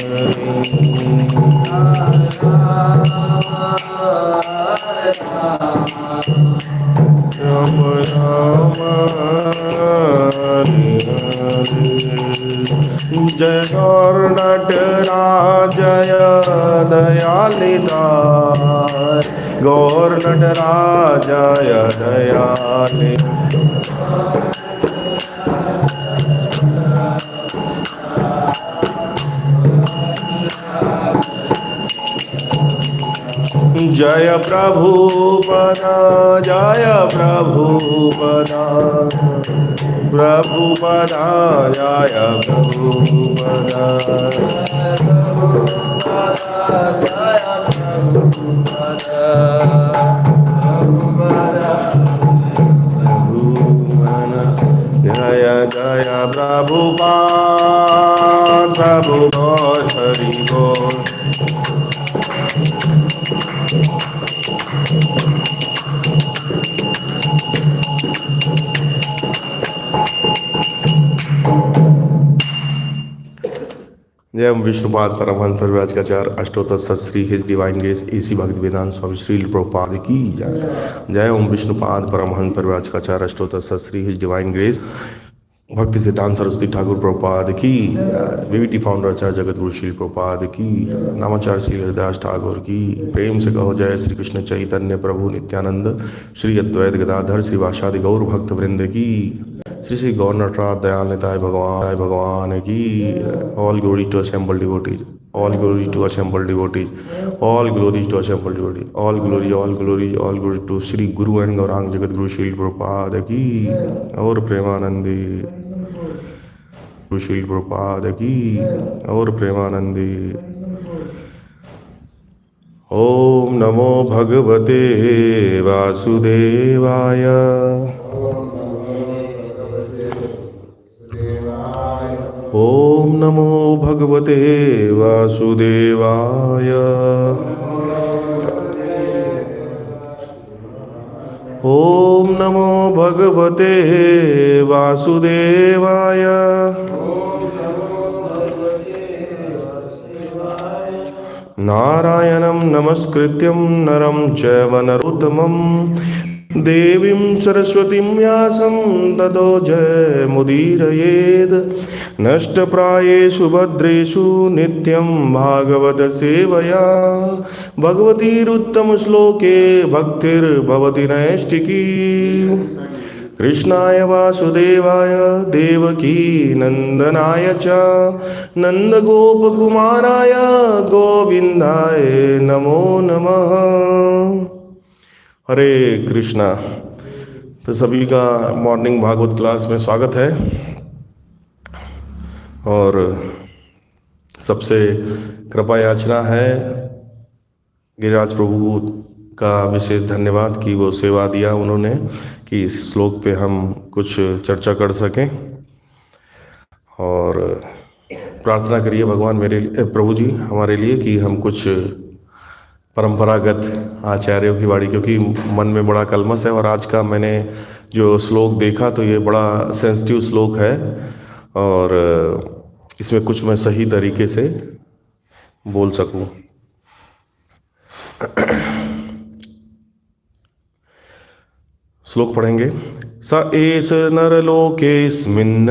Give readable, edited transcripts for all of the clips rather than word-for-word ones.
राम राम हरे हरे। जय गौर नटराज जय दयालिदास, गौर नटराज जय दयालि। जय प्रभुपद जय प्रभुपद, प्रभुपद जय प्रभुपद, जय जय प्रभुपाद प्रभुपाद हरि बोल। जय ओम विष्णुपाद परमहंस परिव्राजकाचार्य अष्टोत्तर सत Shri his divine grace AC भक्ति वेदांत स्वामी श्री प्रभुपाद की जय। जय ओम विष्णुपाद परमहंस परिव्राजकाचार्य अष्टोत्तर सत श्री हिज डिवाइन ग्रेस भक्ति सिद्धांत सरस्वती ठाकुर प्रभुपाद की, वीवीटी फाउंडर आचार्य जगत गुरु श्री प्रभुपाद की, नामाचार्य श्री हरिदास ठाकुर की। प्रेम से कहो जय श्री कृष्ण चैतन्य प्रभु नित्यानंद श्री अद्वैत गदाधर श्रीवासादि गौर भक्त वृंद की। श्री श्री गौर नटराज दयाल निताय भगवान की। All glory to assembled devotees, all glory to assembled devotees, all glories to assembled devotees, all glory all glory to Shri Guru and Gaurang Jagat Guru Shri Prabhupada की। और प्रेमानंदी गुरु श्री प्रभुपाद की, और प्रेमानंदी। ओम नमो भगवते वासुदेवाय, ओम नमो भगवते वासुदेवाय, ओम नमो भगवते वासुदेवाय। नारायणं नमस्कृत्यं नरं चैव नरोत्तमं देवीं सरस्वतीं व्यासं ततो जयमुदीरयेत्। नष्टप्रायेषु भद्रेषु नित्यं भागवत सेवया, भगवतीरुत्तमश्लोके भक्तिर्भवति नैष्टिकी। कृष्णाय वासुदेवाय देवकी नंदनाय च नंदगोपकुमाराय गोविंदाय नमो नमः। हरे कृष्णा। तो सभी का मॉर्निंग भागवत क्लास में स्वागत है और सबसे कृपा याचना है गिरिराज प्रभु का विशेष धन्यवाद कि वो सेवा दिया उन्होंने कि इस श्लोक पे हम कुछ चर्चा कर सकें। और प्रार्थना करिए भगवान मेरे लिए, प्रभु जी हमारे लिए कि हम कुछ परंपरागत आचार्यों की वाणी, क्योंकि मन में बड़ा कलमश है। और आज का मैंने जो श्लोक देखा तो ये बड़ा सेंसिटिव श्लोक है और इसमें कुछ मैं सही तरीके से बोल सकूं। श्लोक पढ़ेंगे। स एष नरलोकेऽस्मिन्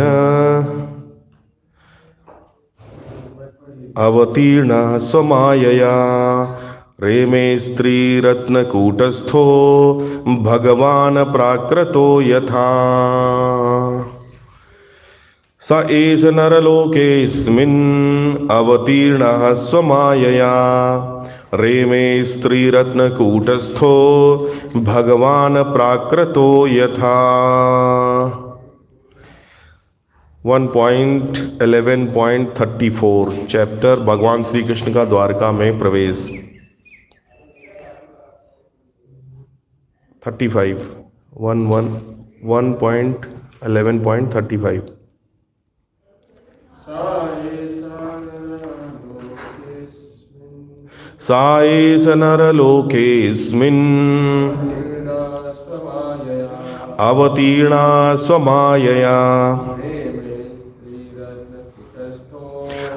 अवतीर्णः स्वमायया रेमे स्त्रीरत्नकूटस्थो भगवान् प्राकृतो यथा। स एष नरलोकेऽस्मिन् अवतीर्णः स्वमायया रेमे स्त्रीरत्नकूटस्थो भगवान् प्राकृतो यथा। 1.11.34 चैप्टर भगवान श्री कृष्ण का द्वारका में प्रवेश। 35 1.11.35। सा एष नरलोकेऽस्मिन् अवतीर्णा स्वमायया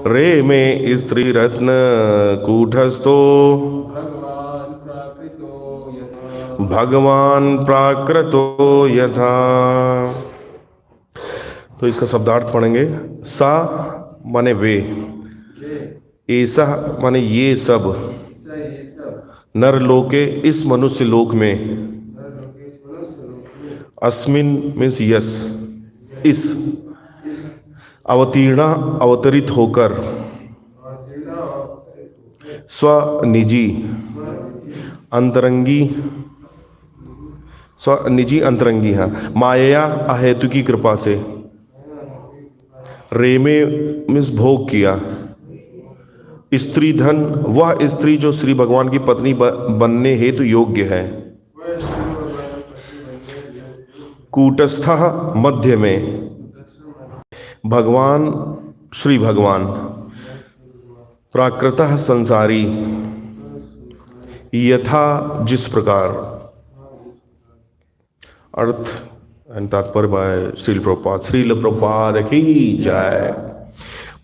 रे में स्त्री रत्न कूटस्थो भगवान प्राकृतो यथा। तो इसका शब्दार्थ पढ़ेंगे। सा माने वे, ऐसा माने ये सब, नरलोके इस मनुष्य लोक में, अस्मिन मीन्स यस, इस, अवतीर्णा अवतरित होकर, स्व निजी अंतरंगी, स्व निजी अंतरंगी, हाँ, माया अहेतु की कृपा से, रेमे मीन्स भोग किया, स्त्री धन वह स्त्री जो श्री भगवान की पत्नी बनने हेतु योग्य है, कूटस्थ मध्य में, भगवान श्री भगवान, प्राकृतः संसारी, यथा जिस प्रकार। अर्थ एंड तात्पर्य बाय श्रील प्रभुपाद। श्रील प्रभुपाद की जय।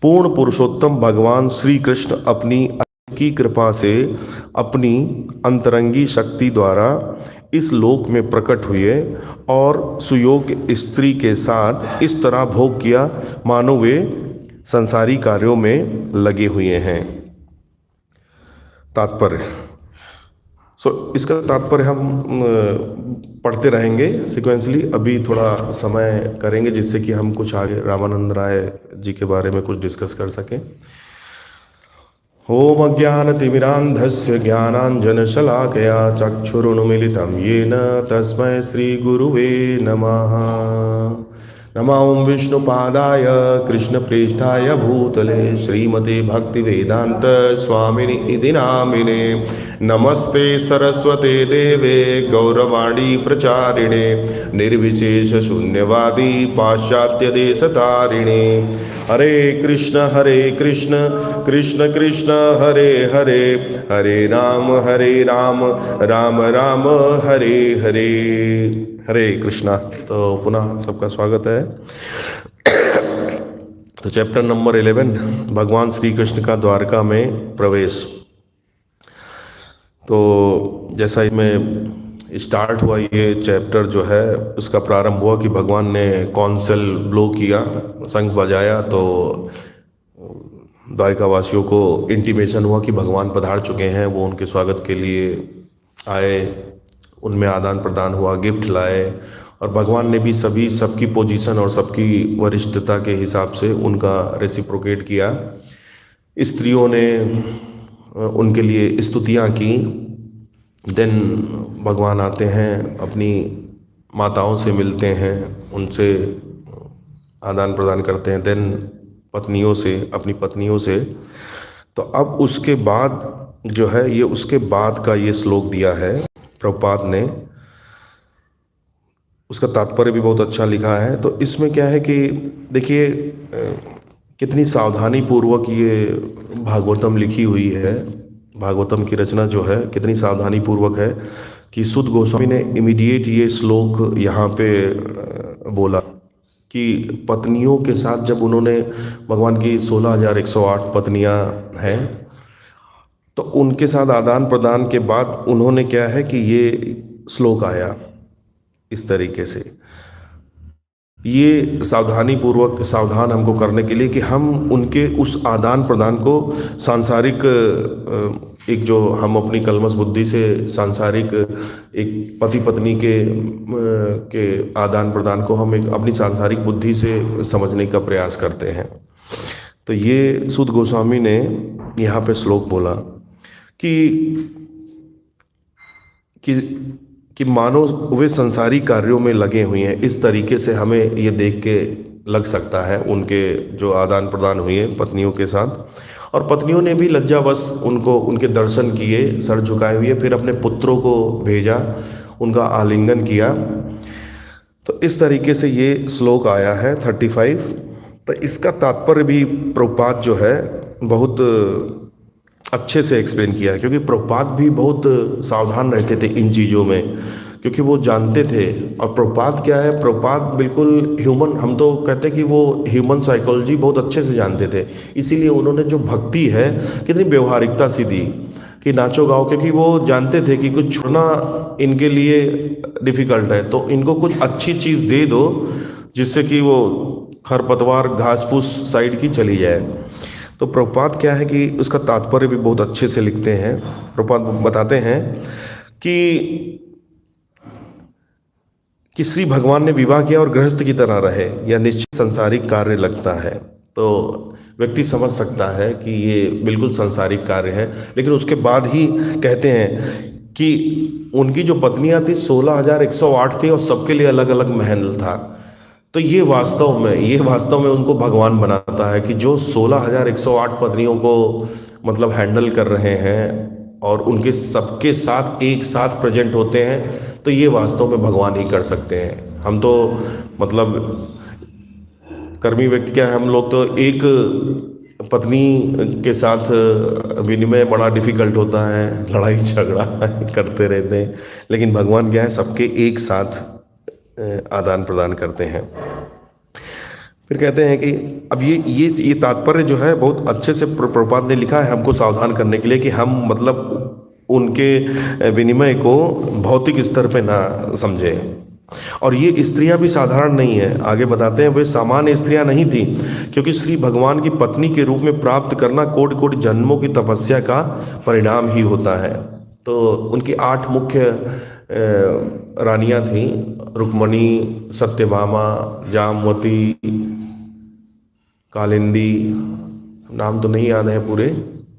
पूर्ण पुरुषोत्तम भगवान श्री कृष्ण अपनी की कृपा से अपनी अंतरंगी शक्ति द्वारा इस लोक में प्रकट हुए और सुयोग्य स्त्री के साथ इस तरह भोग किया मानो वे संसारी कार्यों में लगे हुए हैं। तात्पर्य। इसका तात्पर्य हम पढ़ते रहेंगे सिक्वेंसली। अभी थोड़ा समय करेंगे जिससे कि हम कुछ आगे रामानंद राय जी के बारे में कुछ डिस्कस कर सकें। ओम अज्ञानतिमिरान्धस्य ज्ञानाञ्जनशलाकया चक्षुरुन्मीलितं येन तस्मै श्रीगुरुवे नमः। नमो ओं विष्णुपादाय कृष्णप्रेष्ठाय भूतले श्रीमते भक्तिवेदांत स्वामिनि इति नामिने। नमस्ते सरस्वते देवे गौरवाणी प्रचारिणे निर्विशेष शून्यवादी पाश्चात्य देशतारिणे। हरे कृष्ण कृष्ण कृष्ण हरे हरे, हरे राम राम राम हरे हरे। हरे कृष्णा। तो पुनः सबका स्वागत है। तो चैप्टर नंबर 11 भगवान श्री कृष्ण का द्वारका में प्रवेश। तो जैसा इसमें स्टार्ट हुआ ये चैप्टर जो है उसका प्रारंभ हुआ कि भगवान ने कॉन्सेल ब्लो किया, शंख बजाया, तो द्वारका वासियों को इंटीमेशन हुआ कि भगवान पधार चुके हैं। वो उनके स्वागत के लिए आए, उनमें आदान प्रदान हुआ, गिफ्ट लाए और भगवान ने भी सबकी पोजीशन और सबकी वरिष्ठता के हिसाब से उनका रेसिप्रोकेट किया। स्त्रियों ने उनके लिए स्तुतियाँ की। देन भगवान आते हैं, अपनी माताओं से मिलते हैं, उनसे आदान प्रदान करते हैं, देन पत्नियों से, अपनी पत्नियों से। तो अब उसके बाद जो है ये उसके बाद का ये श्लोक दिया है प्रभुपाद ने। उसका तात्पर्य भी बहुत अच्छा लिखा है। तो इसमें क्या है कि देखिए कितनी सावधानी पूर्वक ये भागवतम लिखी हुई है। भागवतम की रचना जो है कितनी सावधानी पूर्वक है कि सुत गोस्वामी ने इमीडिएट ये श्लोक यहाँ पे बोला कि पत्नियों के साथ जब उन्होंने, भगवान की 16,108 पत्नियाँ हैं, तो उनके साथ आदान प्रदान के बाद उन्होंने क्या है कि ये श्लोक आया इस तरीके से। ये सावधान हमको करने के लिए कि हम उनके उस आदान प्रदान को सांसारिक एक जो हम अपनी कलमश बुद्धि से सांसारिक एक पति पत्नी के आदान प्रदान को हम एक अपनी सांसारिक बुद्धि से समझने का प्रयास करते हैं। तो ये सुत गोस्वामी ने यहाँ पे श्लोक बोला कि मानो वे संसारी कार्यों में लगे हुए हैं। इस तरीके से हमें ये देख के लग सकता है उनके जो आदान प्रदान हुए पत्नियों के साथ। और पत्नियों ने भी लज्जावश उनके दर्शन किए, सर झुकाए हुए, फिर अपने पुत्रों को भेजा, उनका आलिंगन किया। तो इस तरीके से ये श्लोक आया है 35। तो इसका तात्पर्य भी प्रभुपाद जो है बहुत अच्छे से एक्सप्लेन किया है, क्योंकि प्रभुपाद भी बहुत सावधान रहते थे इन चीज़ों में, क्योंकि वो जानते थे। और प्रभुपाद क्या है, प्रभुपाद बिल्कुल ह्यूमन, हम तो कहते हैं कि वो ह्यूमन साइकोलॉजी बहुत अच्छे से जानते थे। इसीलिए उन्होंने जो भक्ति है कितनी व्यवहारिकता सी दी कि नाचो गाओ, क्योंकि वो जानते थे कि कुछ छोड़ना इनके लिए डिफ़िकल्ट है, तो इनको कुछ अच्छी चीज़ दे दो जिससे कि वो खरपतवार घास फूस साइड की चली जाए। तो प्रभुपाद क्या है कि उसका तात्पर्य भी बहुत अच्छे से लिखते हैं। प्रभुपाद बताते हैं कि श्री भगवान ने विवाह किया और गृहस्थ की तरह रहे, या निश्चित सांसारिक कार्य लगता है। तो व्यक्ति समझ सकता है कि ये बिल्कुल सांसारिक कार्य है, लेकिन उसके बाद ही कहते हैं कि उनकी जो पत्नियां थी 16,108 थी और सबके लिए अलग अलग महल था। तो ये वास्तव में उनको भगवान बनाता है कि जो 16,108 पत्नियों को मतलब हैंडल कर रहे हैं और उनके सबके साथ एक साथ प्रेजेंट होते हैं, तो ये वास्तव में भगवान ही कर सकते हैं। हम तो मतलब कर्मी व्यक्ति क्या है, हम लोग तो एक पत्नी के साथ विनिमय बड़ा डिफिकल्ट होता है, लड़ाई झगड़ा करते रहते हैं, लेकिन भगवान क्या है, सबके एक साथ आदान प्रदान करते हैं। फिर कहते हैं कि अब ये तात्पर्य जो है बहुत अच्छे से प्रभुपाद ने लिखा है हमको सावधान करने के लिए कि हम मतलब उनके विनिमय को भौतिक स्तर पे ना समझें। और ये स्त्रियां भी साधारण नहीं है, आगे बताते हैं वे सामान्य स्त्रियां नहीं थी, क्योंकि श्री भगवान की पत्नी के रूप में प्राप्त करना कोटि कोटि जन्मों की तपस्या का परिणाम ही होता है। तो उनकी 8 मुख्य रानियां थीं, रुक्मणी, सत्यभामा, जामवती, कालिंदी, नाम तो नहीं याद है पूरे,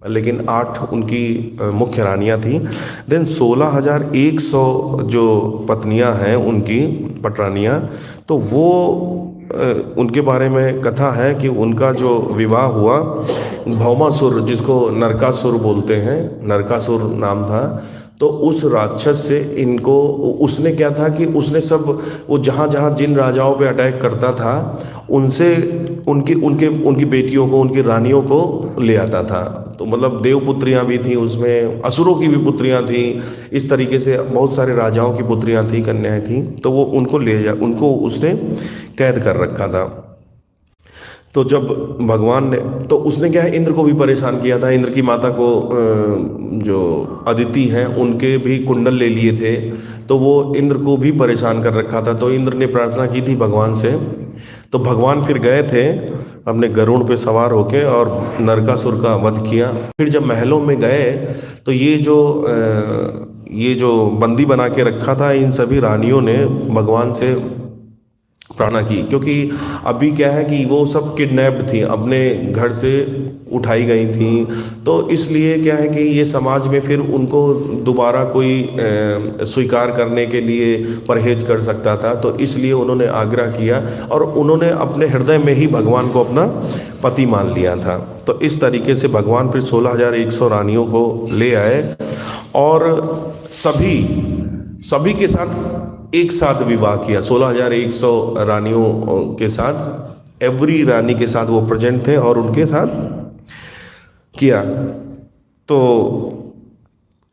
लेकिन 8 उनकी मुख्य रानियां थीं। देन 16,100 जो पत्नियां हैं उनकी पटरानियां, तो वो उनके बारे में कथा है कि उनका जो विवाह हुआ भौमासुर, जिसको नरकासुर बोलते हैं, नरकासुर नाम था, तो उस राक्षस से इनको, उसने क्या था कि उसने सब वो जहाँ जहाँ जिन राजाओं पे अटैक करता था उनसे उनकी बेटियों को, उनकी रानियों को ले आता था। तो मतलब देवपुत्रियाँ भी थीं उसमें, असुरों की भी पुत्रियाँ थीं, इस तरीके से बहुत सारे राजाओं की पुत्रियाँ थीं, कन्याएं थीं, तो वो उनको उसने कैद कर रखा था। तो जब भगवान ने, तो उसने क्या है, इंद्र को भी परेशान किया था। इंद्र की माता को जो अदिति हैं उनके भी कुंडल ले लिए थे, तो वो इंद्र को भी परेशान कर रखा था। तो इंद्र ने प्रार्थना की थी भगवान से, तो भगवान फिर गए थे अपने गरुड़ पे सवार होके और नरकासुर का वध किया। फिर जब महलों में गए तो ये जो बंदी बना के रखा था, इन सभी रानियों ने भगवान से प्रार्थना की, क्योंकि अभी क्या है कि वो सब किडनैप्ड थी, अपने घर से उठाई गई थी। तो इसलिए क्या है कि ये समाज में फिर उनको दोबारा कोई स्वीकार करने के लिए परहेज कर सकता था, तो इसलिए उन्होंने आग्रह किया और उन्होंने अपने हृदय में ही भगवान को अपना पति मान लिया था। तो इस तरीके से भगवान फिर 16,100 रानियों को ले आए और सभी के साथ एक साथ विवाह किया। 16,100 रानियों के साथ, एवरी रानी के साथ वो प्रेजेंट थे और उनके साथ किया। तो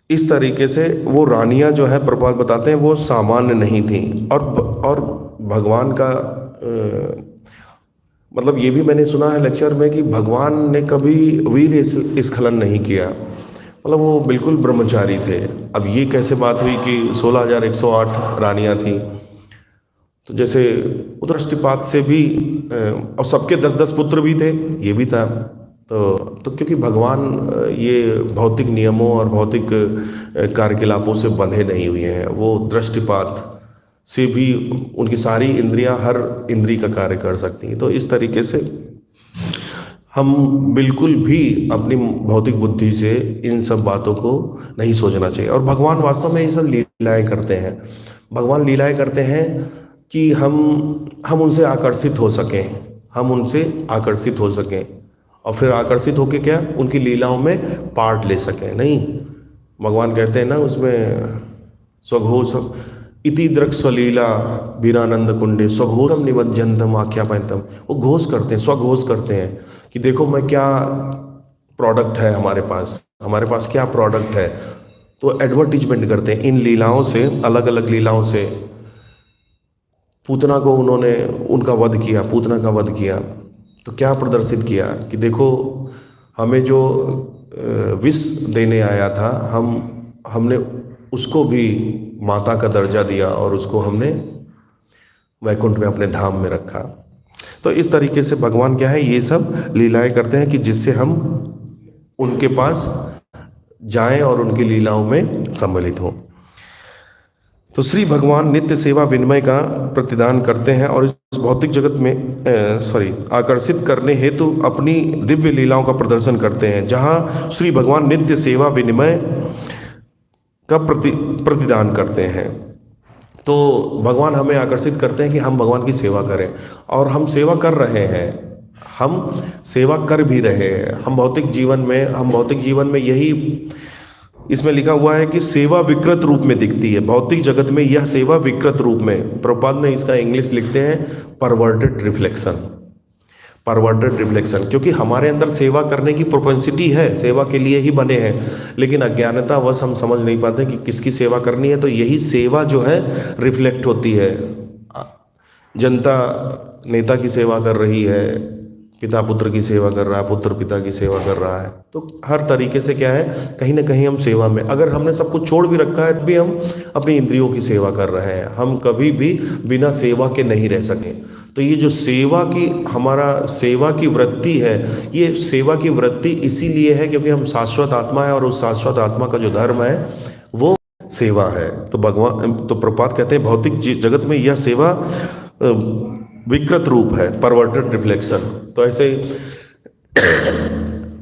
इस तरीके से वो रानियां जो है, प्रभुपाद बताते हैं, वो सामान्य नहीं थी। और भगवान का मतलब ये भी मैंने सुना है लेक्चर में कि भगवान ने कभी वीर स्खलन नहीं किया, मतलब वो बिल्कुल ब्रह्मचारी थे। अब ये कैसे बात हुई कि 16,108 रानियां थीं, तो जैसे उदृष्टिपात से भी, और सबके 10-10 पुत्र भी थे, ये भी था। तो क्योंकि भगवान ये भौतिक नियमों और भौतिक कार्यकलापों से बंधे नहीं हुए हैं, वो दृष्टिपात से भी उनकी सारी इंद्रियां, हर इंद्री का कार्य कर सकती हैं। तो इस तरीके से हम बिल्कुल भी अपनी भौतिक बुद्धि से इन सब बातों को नहीं सोचना चाहिए। और भगवान वास्तव में ये सब लीलाएं करते हैं। भगवान लीलाएं करते हैं कि हम उनसे आकर्षित हो सकें, और फिर आकर्षित होकर क्या, उनकी लीलाओं में पार्ट ले सकें। नहीं, भगवान कहते हैं ना उसमें, स्वघोष इति दृक् स्वलीला वीरानंद कुंडे स्वघोषम निमज्जनतम आख्यापयंतम। वो घोष करते हैं, स्वघोष करते हैं कि देखो मैं क्या प्रोडक्ट है हमारे पास क्या प्रोडक्ट है। तो एडवर्टीजमेंट करते हैं इन लीलाओं से, अलग अलग लीलाओं से। पूतना को उन्होंने उनका वध किया, पूतना का वध किया, तो क्या प्रदर्शित किया कि देखो हमें जो विष देने आया था, हमने उसको भी माता का दर्जा दिया और उसको हमने वैकुंठ में अपने धाम में रखा। तो इस तरीके से भगवान क्या है, ये सब लीलाएं करते हैं कि जिससे हम उनके पास जाएं और उनकी लीलाओं में सम्मिलित हों। तो श्री भगवान नित्य सेवा विनिमय का प्रतिदान करते हैं और इस भौतिक जगत में आकर्षित करने हेतु अपनी दिव्य लीलाओं का प्रदर्शन करते हैं। जहाँ श्री भगवान नित्य सेवा विनिमय का प्रतिदान करते हैं, तो भगवान हमें आकर्षित करते हैं कि हम भगवान की सेवा करें, और हम सेवा कर रहे हैं, हम सेवा कर भी रहे हैं। हम भौतिक जीवन में यही इसमें लिखा हुआ है कि सेवा विकृत रूप में दिखती है। भौतिक जगत में यह सेवा विकृत रूप में, प्रभुपाद ने इसका इंग्लिश लिखते हैं परवर्टेड रिफ्लेक्शन, परवर्टेड रिफ्लेक्शन। क्योंकि हमारे अंदर सेवा करने की प्रोपेंसिटी है, सेवा के लिए ही बने हैं, लेकिन अज्ञानतावश हम समझ नहीं पाते कि किसकी सेवा करनी है। तो यही सेवा जो है रिफ्लेक्ट होती है। जनता नेता की सेवा कर रही है, पिता पुत्र की सेवा कर रहा है, पुत्र पिता की सेवा कर रहा है। तो हर तरीके से क्या है, कहीं ना कहीं हम सेवा में, अगर हमने सब कुछ छोड़ भी रखा है तो भी हम अपनी इंद्रियों की सेवा कर रहे हैं। हम कभी भी बिना सेवा के नहीं रह सके। तो ये जो हमारा सेवा की वृत्ति है, ये सेवा की वृत्ति इसीलिए है क्योंकि हम शाश्वत आत्मा है, और उस शाश्वत आत्मा का जो धर्म है वो सेवा है। तो प्रभुपाद कहते हैं भौतिक जगत में यह सेवा विकृत रूप है, परवर्टेड रिफ्लेक्शन। तो ऐसे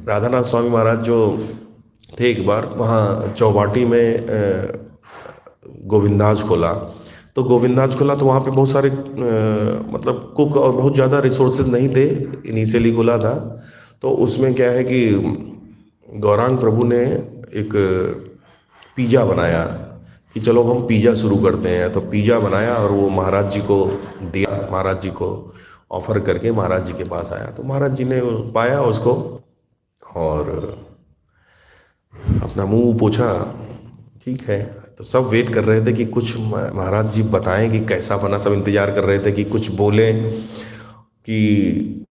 राधानाथ स्वामी महाराज जो थे, एक बार वहाँ चौबाटी में गोविंदाज खोला, तो वहाँ पे बहुत सारे मतलब कुक और बहुत ज़्यादा रिसोर्सेज नहीं थे, इनिशियली खोला था। तो उसमें क्या है कि गौरांग प्रभु ने एक पिज़्ज़ा बनाया कि चलो हम पिज़्ज़ा शुरू करते हैं। तो पिज़्ज़ा बनाया और वो महाराज जी को दिया, महाराज जी को ऑफर करके महाराज जी के पास आया। तो महाराज जी ने पाया उसको और अपना मुंह पोंछा, ठीक है। तो सब वेट कर रहे थे कि कुछ महाराज जी बताएं कि कैसा बना, सब इंतजार कर रहे थे कि कुछ बोले कि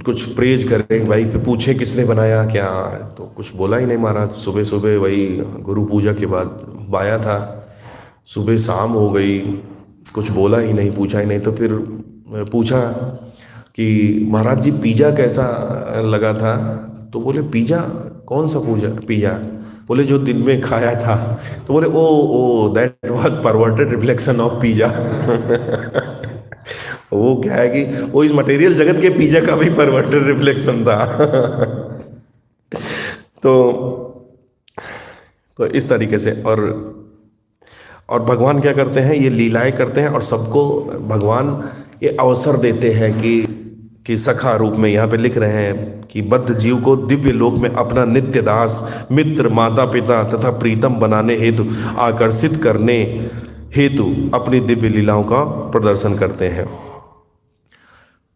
कुछ प्रेज करें भाई, फिर पूछे किसने बनाया क्या। तो कुछ बोला ही नहीं महाराज। सुबह सुबह वही गुरु पूजा के बाद आया था, सुबह शाम हो गई, कुछ बोला ही नहीं, पूछा ही नहीं। तो फिर पूछा कि महाराज जी पिज़्ज़ा कैसा लगा था। तो बोले पिज़्ज़ा कौन सा पिज़्ज़ा? बोले जो दिन में खाया था। तो बोले oh that was perverted reflection of pizza. वो क्या है कि वो इस मटेरियल जगत के पिज़्ज़ा का भी परवर्टेड रिफ्लेक्शन था। तो इस तरीके से और भगवान क्या करते हैं, ये लीलाएं करते हैं और सबको भगवान ये अवसर देते हैं कि सखा रूप में, यहाँ पे लिख रहे हैं कि बद्ध जीव को दिव्य लोक में अपना नित्य दास, मित्र, माता पिता तथा प्रीतम बनाने हेतु, आकर्षित करने हेतु अपनी दिव्य लीलाओं का प्रदर्शन करते हैं।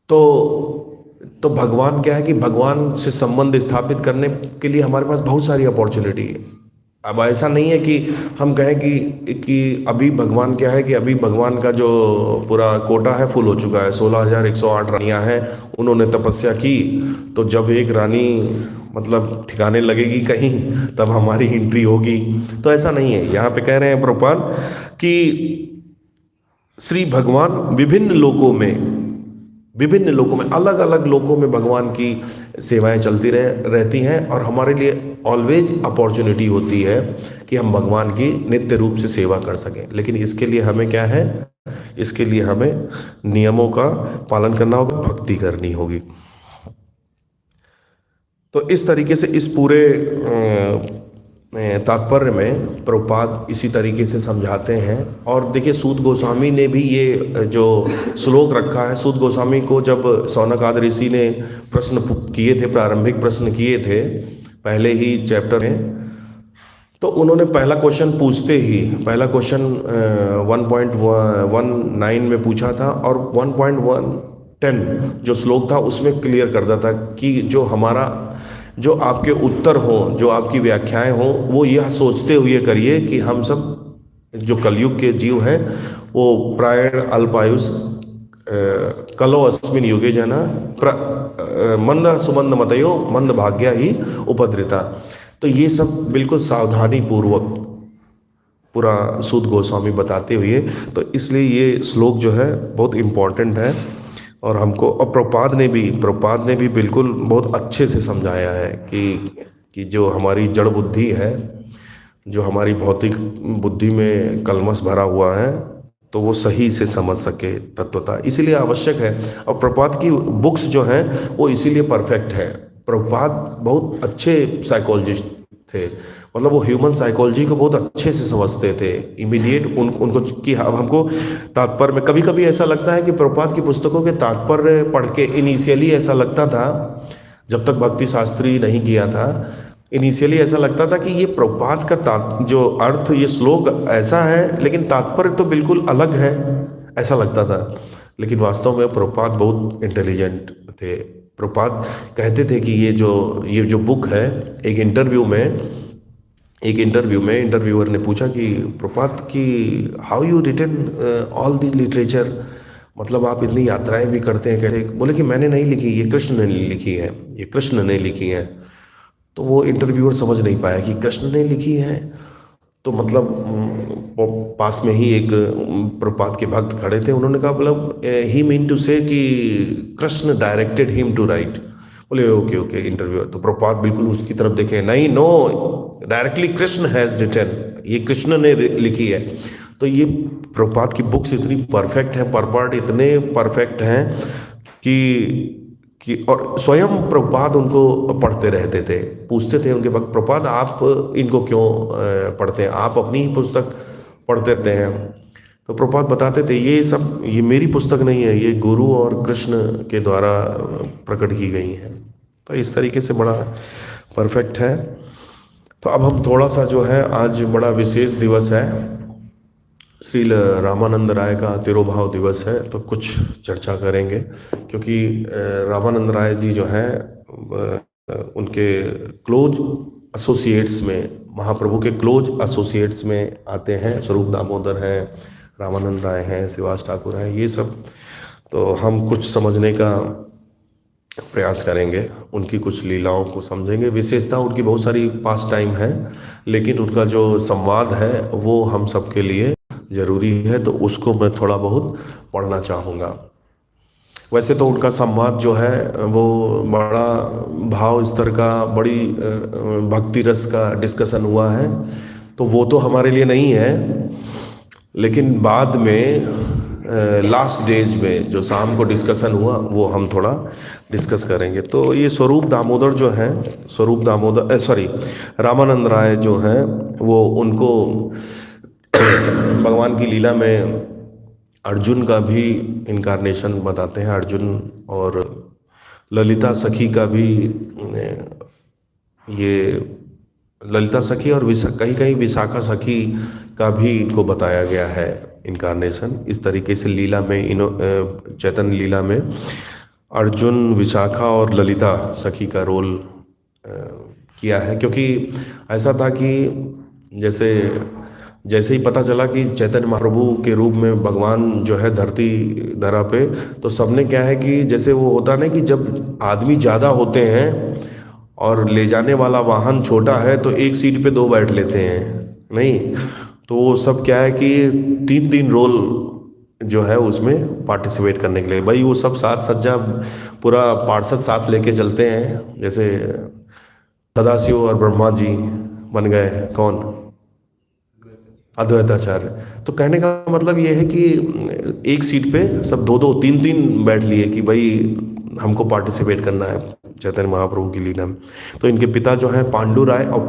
तो भगवान क्या है कि भगवान से संबंध स्थापित करने के लिए हमारे पास बहुत सारी अपॉर्चुनिटी है। अब ऐसा नहीं है कि हम कहें कि अभी भगवान क्या है कि अभी भगवान का जो पूरा कोटा है फुल हो चुका है, 16,108 रानियाँ हैं, उन्होंने तपस्या की। तो जब एक रानी मतलब ठिकाने लगेगी कहीं, तब हमारी एंट्री होगी। तो ऐसा नहीं है। यहाँ पे कह रहे हैं प्रभुपाद कि श्री भगवान विभिन्न लोकों में अलग अलग लोकों में भगवान की सेवाएं चलती रहती हैं, और हमारे लिए ऑलवेज अपॉर्चुनिटी होती है कि हम भगवान की नित्य रूप से सेवा कर सकें। लेकिन इसके लिए हमें क्या है, इसके लिए हमें नियमों का पालन करना होगा, भक्ति करनी होगी। तो इस तरीके से इस पूरे तात्पर्य में प्रभुपाद इसी तरीके से समझाते हैं। और देखिए सूत गोस्वामी ने भी ये जो श्लोक रखा है, सूत गोस्वामी को जब शौनक आदि ऋषि ने प्रश्न किए थे, प्रारंभिक प्रश्न किए थे पहले ही चैप्टर में, तो उन्होंने पहला क्वेश्चन 1.19 में पूछा था, और 1.110 जो श्लोक था उसमें क्लियर करता था कि जो हमारा जो आपके उत्तर हों, जो आपकी व्याख्याएं हों, वो यह सोचते हुए करिए कि हम सब जो कलयुग के जीव हैं वो प्रायण अल्पायुष कलो अस्मिन युगे जना मंद सुमंद मतयो मंद भाग्या ही उपद्रिता। तो ये सब बिल्कुल सावधानी पूर्वक पूरा सूत गोस्वामी बताते हुए, तो इसलिए ये श्लोक जो है बहुत इम्पोर्टेंट है। और हमको, और प्रभुपाद ने भी बिल्कुल बहुत अच्छे से समझाया है कि जो हमारी जड़ बुद्धि है, जो हमारी भौतिक बुद्धि में कलमश भरा हुआ है, तो वो सही से समझ सके तत्वता, इसीलिए आवश्यक है। और प्रभुपाद की बुक्स जो हैं वो इसीलिए परफेक्ट है। प्रभुपाद बहुत अच्छे साइकोलॉजिस्ट थे, मतलब वो ह्यूमन साइकोलॉजी को बहुत अच्छे से समझते थे। इमीडिएट उनको कि अब हमको तात्पर्य में, कभी कभी ऐसा लगता है कि प्रभुपाद की पुस्तकों के तात्पर्य पढ़ के इनिशियली ऐसा लगता था, जब तक भक्ति शास्त्री नहीं किया था, इनिशियली ऐसा लगता था कि ये प्रभुपाद का जो अर्थ, ये श्लोक ऐसा है लेकिन तात्पर्य तो बिल्कुल अलग है, ऐसा लगता था। लेकिन वास्तव में प्रभुपाद बहुत इंटेलिजेंट थे। प्रभुपाद कहते थे कि ये जो बुक है, एक इंटरव्यू में इंटरव्यूअर ने पूछा कि प्रभुपाद की how you written all the literature, मतलब आप इतनी यात्राएं भी करते हैं कैसे? बोले कि मैंने नहीं लिखी, ये कृष्ण ने लिखी है, ये कृष्ण ने लिखी है। तो वो इंटरव्यूअर समझ नहीं पाया कि कृष्ण ने लिखी है, तो मतलब पास में ही एक प्रभुपाद के भक्त खड़े थे, उन्होंने कहा मतलब ही मीन टू से कि Krishna directed him to write. बोले ओके ओके इंटरव्यूअर। तो प्रभुपाद बिल्कुल उसकी तरफ देखे, नहीं, no, directly Krishna has written, ये कृष्ण ने लिखी है। तो ये प्रभुपाद की बुक्स इतनी परफेक्ट हैं, पर्पट इतने परफेक्ट हैं कि और स्वयं प्रभुपाद उनको पढ़ते रहते थे, पूछते थे उनके वक्त, प्रभुपाद आप इनको क्यों पढ़ते हैं, आप अपनी ही पुस्तक पढ़ते रहते हैं? तो प्रभुपाद बताते थे ये मेरी पुस्तक नहीं है, ये गुरु और कृष्ण के द्वारा प्रकट की गई है। तो इस तरीके से बड़ा परफेक्ट है। तो अब हम थोड़ा सा जो है, आज बड़ा विशेष दिवस है, श्रील रामानंद राय का तिरोभाव दिवस है, तो कुछ चर्चा करेंगे। क्योंकि रामानंद राय जी जो हैं उनके क्लोज एसोसिएट्स में, महाप्रभु के क्लोज एसोसिएट्स में आते हैं। स्वरूप दामोदर हैं, रामानंद राय हैं, श्रीवास ठाकुर हैं, ये सब। तो हम कुछ समझने का प्रयास करेंगे, उनकी कुछ लीलाओं को समझेंगे। विशेषता उनकी बहुत सारी पास टाइम है, लेकिन उनका जो संवाद है वो हम सबके लिए ज़रूरी है, तो उसको मैं थोड़ा बहुत पढ़ना चाहूँगा। वैसे तो उनका संवाद जो है वो बड़ा भाव स्तर का, बड़ी भक्ति रस का डिस्कशन हुआ है, तो वो तो हमारे लिए नहीं है। लेकिन बाद में लास्ट डेज में जो शाम को डिस्कशन हुआ वो हम थोड़ा डिस्कस करेंगे। तो ये स्वरूप दामोदर जो है, रामानंद राय जो हैं, वो उनको भगवान की लीला में अर्जुन का भी इनकारनेशन बताते हैं। अर्जुन और ललिता सखी का भी, ये ललिता सखी और कहीं कहीं विशाखा सखी का भी इनको बताया गया है इनकारनेशन। इस तरीके से लीला में, चैतन्य लीला में अर्जुन, विशाखा और ललिता सखी का रोल किया है। क्योंकि ऐसा था कि जैसे ही पता चला कि चैतन्य महाप्रभु के रूप में भगवान जो है धरती धरा पे, तो सबने क्या है कि जैसे वो होता ना कि जब आदमी ज़्यादा होते हैं और ले जाने वाला वाहन छोटा है तो एक सीट पे दो बैठ लेते हैं, नहीं, तो वो सब क्या है कि 3-3 रोल जो है उसमें पार्टिसिपेट करने के लिए, भाई वो सब साथ सज्जा पूरा पार्षद साथ लेके चलते हैं। जैसे सदाशिव और ब्रह्मा जी बन गए, कौन? अद्वैताचार्य। तो कहने का मतलब ये है कि एक सीट पे सब 2-2, 3-3 बैठ लिए कि भाई हमको पार्टिसिपेट करना है चैतन्य महाप्रभु की लीला में। तो इनके पिता जो हैं पांडु राय और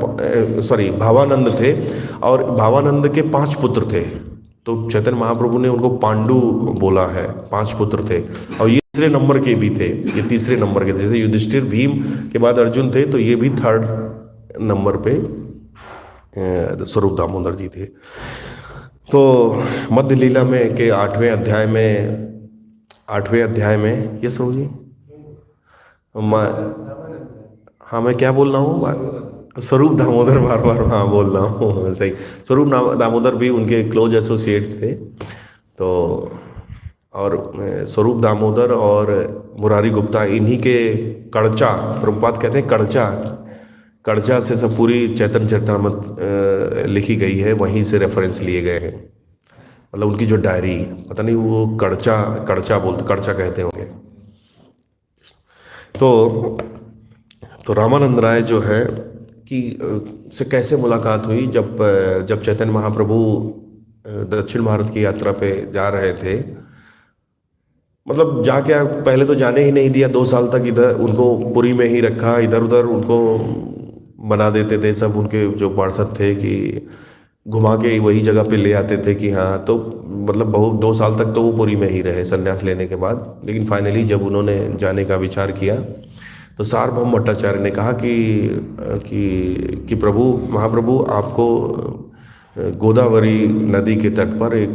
भावानंद थे, और भावानंद के 5 पुत्र थे। तो चैतन्य महाप्रभु ने उनको पांडु बोला है, 5 पुत्र थे, और ये तीसरे नंबर के भी थे, ये तीसरे नंबर के थे। जैसे युधिष्ठिर, भीम के बाद अर्जुन थे, तो ये भी 3rd नंबर पे स्वरूप दामोदर जी थे। तो मध्य लीला में के 8वें अध्याय में ये समझिए, हाँ, मैं क्या बोल रहा हूँ स्वरूप दामोदर, बार बार हाँ बोल रहा हूँ सही। स्वरूप दामोदर भी उनके क्लोज एसोसिएट थे। तो और स्वरूप दामोदर और मुरारी गुप्ता, इन्हीं के कड़चा, प्रभुपाद कहते हैं कड़चा, कड़चा से सब पूरी चैतन्य चरितामृत लिखी गई है, वहीं से रेफरेंस लिए गए हैं। मतलब उनकी जो डायरी, पता नहीं वो कड़चा, कड़चा बोलते, कड़चा कहते होंगे। तो रामानंद राय जो है कि से कैसे मुलाकात हुई, जब चैतन्य महाप्रभु दक्षिण भारत की यात्रा पे जा रहे थे। मतलब जाके पहले तो जाने ही नहीं दिया, 2 साल तक इधर उनको पुरी में ही रखा, इधर उधर उनको बना देते थे सब उनके जो पार्षद थे कि घुमा के वही जगह पे ले आते थे कि हाँ। तो मतलब बहुत 2 साल तक तो वो पुरी में ही रहे संन्यास लेने के बाद। लेकिन फाइनली जब उन्होंने जाने का विचार किया तो सार्वभौम भट्टाचार्य ने कहा कि प्रभु महाप्रभु आपको गोदावरी नदी के तट पर एक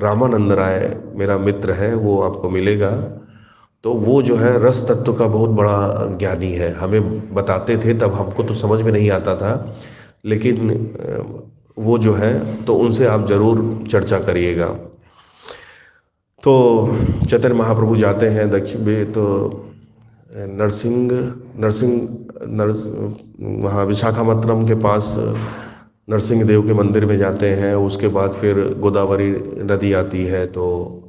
रामानंद राय मेरा मित्र है, वो आपको मिलेगा। तो वो जो है रस तत्व का बहुत बड़ा ज्ञानी है, हमें बताते थे, तब हमको तो समझ में नहीं आता था, लेकिन वो जो है तो उनसे आप जरूर चर्चा करिएगा। तो चैतन्य महाप्रभु जाते हैं दक्षिण में, तो नरसिंह नरसिंह नरस वहाँ विशाखापत्तनम के पास नरसिंह देव के मंदिर में जाते हैं। उसके बाद फिर गोदावरी नदी आती है, तो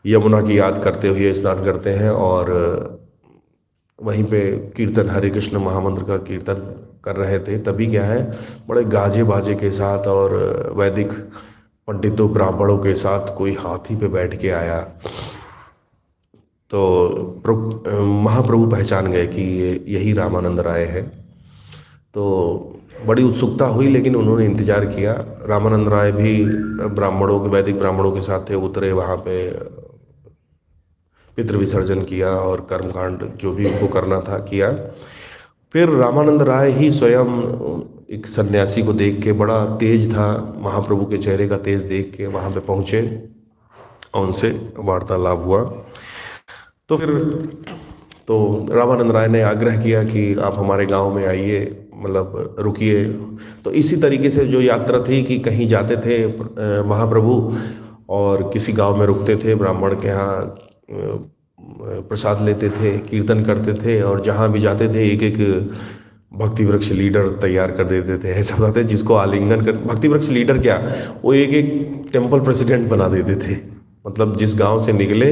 यमुना की याद करते हुए स्नान करते हैं और वहीं पे कीर्तन, हरे कृष्ण महामंत्र का कीर्तन कर रहे थे। तभी क्या है, बड़े गाजे बाजे के साथ और वैदिक पंडितों ब्राह्मणों के साथ कोई हाथी पे बैठ के आया। तो महाप्रभु पहचान गए कि यही रामानंद राय है। तो बड़ी उत्सुकता हुई, लेकिन उन्होंने इंतजार किया। रामानंद राय भी ब्राह्मणों के, वैदिक ब्राह्मणों के साथ थे, उतरे वहाँ पे, पितृ विसर्जन किया और कर्मकांड जो भी उनको करना था किया। फिर रामानंद राय ही स्वयं एक सन्यासी को देख के, बड़ा तेज था महाप्रभु के चेहरे का तेज देख के वहाँ पे पहुँचे और उनसे वार्तालाप हुआ। तो फिर तो रामानंद राय ने आग्रह किया कि आप हमारे गांव में आइए, मतलब रुकिए। तो इसी तरीके से जो यात्रा थी कि कहीं जाते थे महाप्रभु और किसी गांव में रुकते थे, ब्राह्मण के यहाँ प्रसाद लेते थे, कीर्तन करते थे, और जहाँ भी जाते थे एक एक भक्ति वृक्ष लीडर तैयार कर देते थे। ऐसा होता है जिसको आलिंगन कर, भक्ति वृक्ष लीडर क्या, वो एक एक टेम्पल प्रेसिडेंट बना देते थे। मतलब जिस गांव से निकले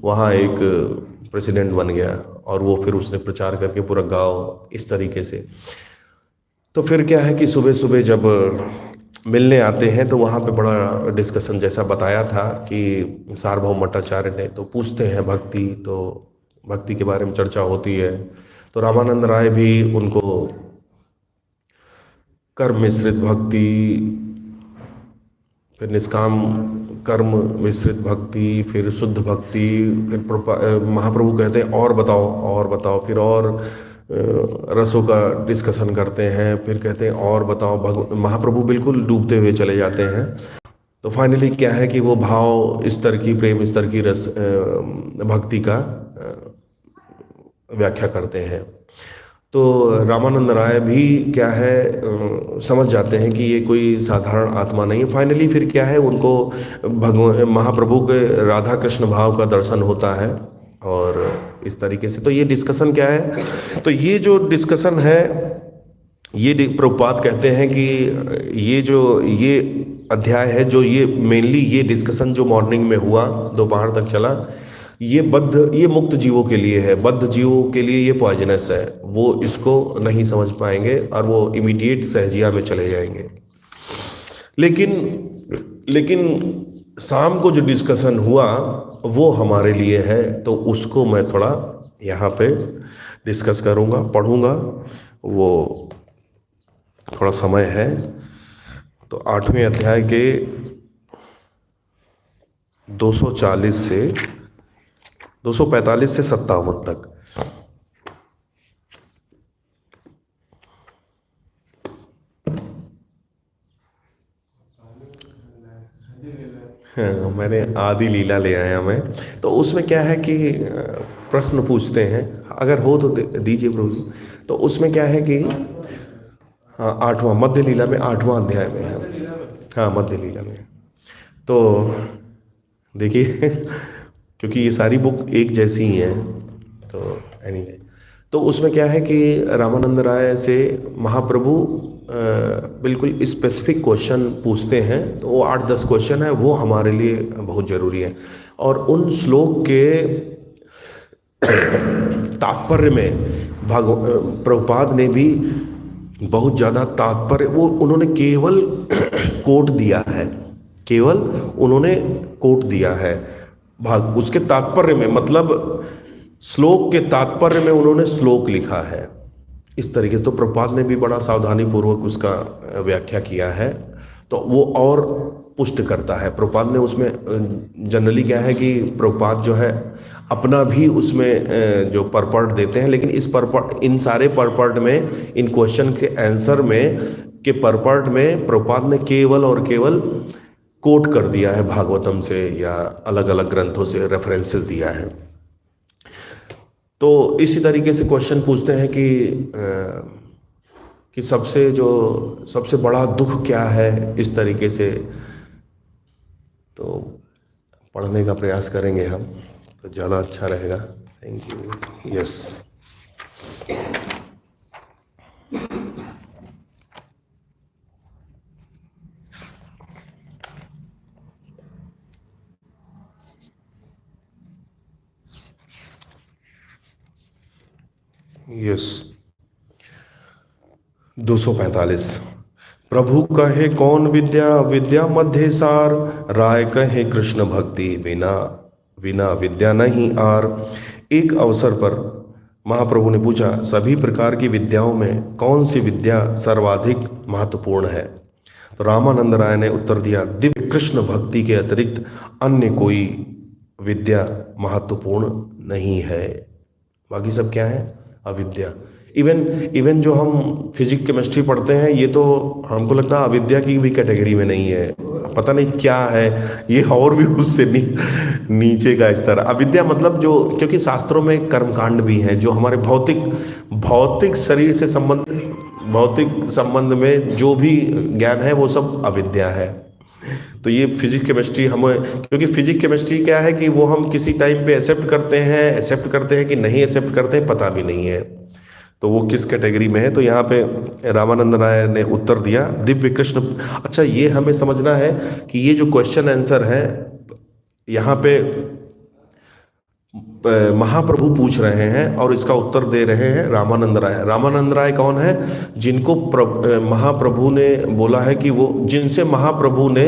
वहाँ एक प्रेसिडेंट बन गया, और वो फिर उसने प्रचार करके पूरा गांव, इस तरीके से। तो फिर क्या है कि सुबह सुबह जब मिलने आते हैं तो वहाँ पे बड़ा डिस्कशन, जैसा बताया था कि सार्वभौम भट्टाचार्य ने, तो पूछते हैं भक्ति, तो भक्ति के बारे में चर्चा होती है। तो रामानंद राय भी उनको कर्म मिश्रित भक्ति, फिर निष्काम कर्म मिश्रित भक्ति, फिर शुद्ध भक्ति, फिर महाप्रभु कहते हैं और बताओ और बताओ, फिर और रसों का डिस्कशन करते हैं, फिर कहते हैं और बताओ। महाप्रभु बिल्कुल डूबते हुए चले जाते हैं। तो फाइनली क्या है कि वो भाव स्तर की, प्रेम स्तर की रस भक्ति का व्याख्या करते हैं। तो रामानंद राय भी क्या है समझ जाते हैं कि ये कोई साधारण आत्मा नहीं है। फाइनली फिर क्या है, उनको भगवान महाप्रभु के राधा कृष्ण भाव का दर्शन होता है, और इस तरीके से। तो ये डिस्कशन क्या है, तो ये जो डिस्कशन है, ये प्रभुपाद कहते हैं कि ये अध्याय है, जो ये मेनली ये डिस्कशन जो मॉर्निंग में हुआ, दोपहर तक चला, ये मुक्त जीवों के लिए है। बद्ध जीवों के लिए ये पॉइजनस है, वो इसको नहीं समझ पाएंगे और वो इमीडिएट सहजिया में चले जाएंगे। लेकिन शाम को जो डिस्कशन हुआ वो हमारे लिए है, तो उसको मैं थोड़ा यहाँ पे डिस्कस करूँगा, पढ़ूँगा। वो थोड़ा समय है, तो 8वें अध्याय के 245 से 57 तक। हाँ, मैंने आदि लीला ले आया मैं। तो उसमें क्या है कि प्रश्न पूछते हैं, अगर हो तो दीजिए प्रभु जी। तो उसमें क्या है कि हाँ, 8वां मध्य लीला में 8वां अध्याय में है। हाँ, मध्य लीला में। तो देखिए क्योंकि ये सारी बुक एक जैसी ही है, तो एनीवे, तो उसमें क्या है कि रामानंद राय से महाप्रभु बिल्कुल स्पेसिफिक क्वेश्चन पूछते हैं। तो वो 8-10 क्वेश्चन है, वो हमारे लिए बहुत ज़रूरी है। और उन श्लोक के तात्पर्य में प्रभुपाद ने भी बहुत ज़्यादा तात्पर्य, वो उन्होंने केवल कोट दिया है, केवल उन्होंने कोट दिया है भाग उसके तात्पर्य में, मतलब श्लोक के तात्पर्य में उन्होंने श्लोक लिखा है इस तरीके से। तो प्रभुपाद ने भी बड़ा सावधानी पूर्वक उसका व्याख्या किया है, तो वो और पुष्ट करता है। प्रभुपाद ने उसमें जनरली क्या है कि प्रभुपाद जो है अपना भी उसमें जो परपर्ट देते हैं, लेकिन इस परपर्ट, इन सारे परपर्ट में, इन क्वेश्चन के आंसर में के परपर्ट में प्रभुपाद ने केवल और केवल कोट कर दिया है भागवतम से या अलग अलग ग्रंथों से रेफरेंसेस दिया है। तो इसी तरीके से क्वेश्चन पूछते हैं कि सबसे बड़ा दुख क्या है, इस तरीके से। तो पढ़ने का प्रयास करेंगे हम, तो ज़्यादा अच्छा रहेगा। Thank you. Yes, yes. 245। प्रभु कहे कौन विद्या, विद्या मध्य सार, राय कहे कृष्ण भक्ति, बिना बिना विद्या नहीं आर। एक अवसर पर महाप्रभु ने पूछा, सभी प्रकार की विद्याओं में कौन सी विद्या सर्वाधिक महत्वपूर्ण है? तो रामानंद राय ने उत्तर दिया, दिव्य कृष्ण भक्ति के अतिरिक्त अन्य कोई विद्या महत्वपूर्ण नहीं है। बाकी सब क्या है? अविद्या। इवन जो हम फिजिक्स केमिस्ट्री पढ़ते हैं, ये तो हमको लगता है अविद्या की भी कैटेगरी में नहीं है, पता नहीं क्या है ये, और भी उससे नीचे का स्तर अविद्या। मतलब जो, क्योंकि शास्त्रों में कर्मकांड भी हैं जो हमारे भौतिक शरीर से भौतिक संबंध में जो भी ज्ञान है वो सब अविद्या है। तो ये फिजिक्स केमिस्ट्री हमें, क्योंकि फिजिक्स केमिस्ट्री क्या है कि वो हम किसी टाइम पे एक्सेप्ट करते हैं कि नहीं एक्सेप्ट करते हैं, पता भी नहीं है, तो वो किस कैटेगरी में है। तो यहाँ पे रामानंद राय ने उत्तर दिया, दिव्य कृष्ण। अच्छा, ये हमें समझना है कि ये जो क्वेश्चन आंसर है यहाँ पे महाप्रभु पूछ रहे हैं और इसका उत्तर दे रहे हैं रामानंद राय। रामानंद राय कौन है? जिनको महाप्रभु ने बोला है कि वो, जिनसे महाप्रभु ने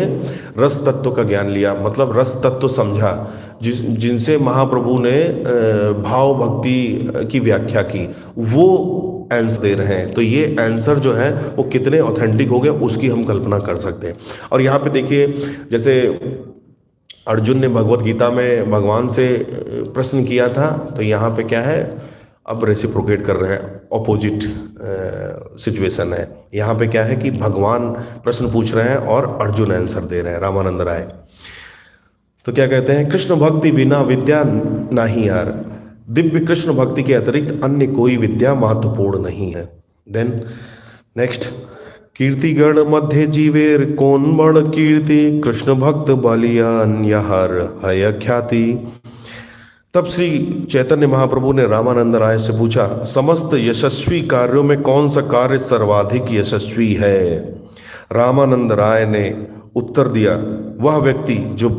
रस तत्व का ज्ञान लिया, मतलब रस तत्व समझा, जिनसे महाप्रभु ने भाव भक्ति की व्याख्या की, वो आंसर दे रहे हैं। तो ये आंसर जो है वो कितने ऑथेंटिक हो गए उसकी हम कल्पना कर सकते हैं। और यहाँ पे देखिए, जैसे अर्जुन ने भगवत गीता में भगवान से प्रश्न किया था, तो यहाँ पे क्या है, अब रेसिप्रोकेट कर रहे हैं, ऑपोजिट सिचुएशन है। यहाँ पे क्या है कि भगवान प्रश्न पूछ रहे हैं और अर्जुन आंसर दे रहे हैं, रामानंद राय। तो क्या कहते हैं, कृष्ण भक्ति बिना विद्या नहीं यार, दिव्य कृष्ण भक्ति के अतिरिक्त अन्य कोई विद्या महत्वपूर्ण नहीं है। देन नेक्स्ट, कीर्तिगण मध्य जीवेर कौन बड़ कीर्ति, कृष्ण भक्त बलियान यहर हय ख्याति। तब श्री चैतन्य महाप्रभु ने रामानंद राय से पूछा, समस्त यशस्वी कार्यों में कौन सा कार्य सर्वाधिक यशस्वी है? रामानंद राय ने उत्तर दिया, वह व्यक्ति जो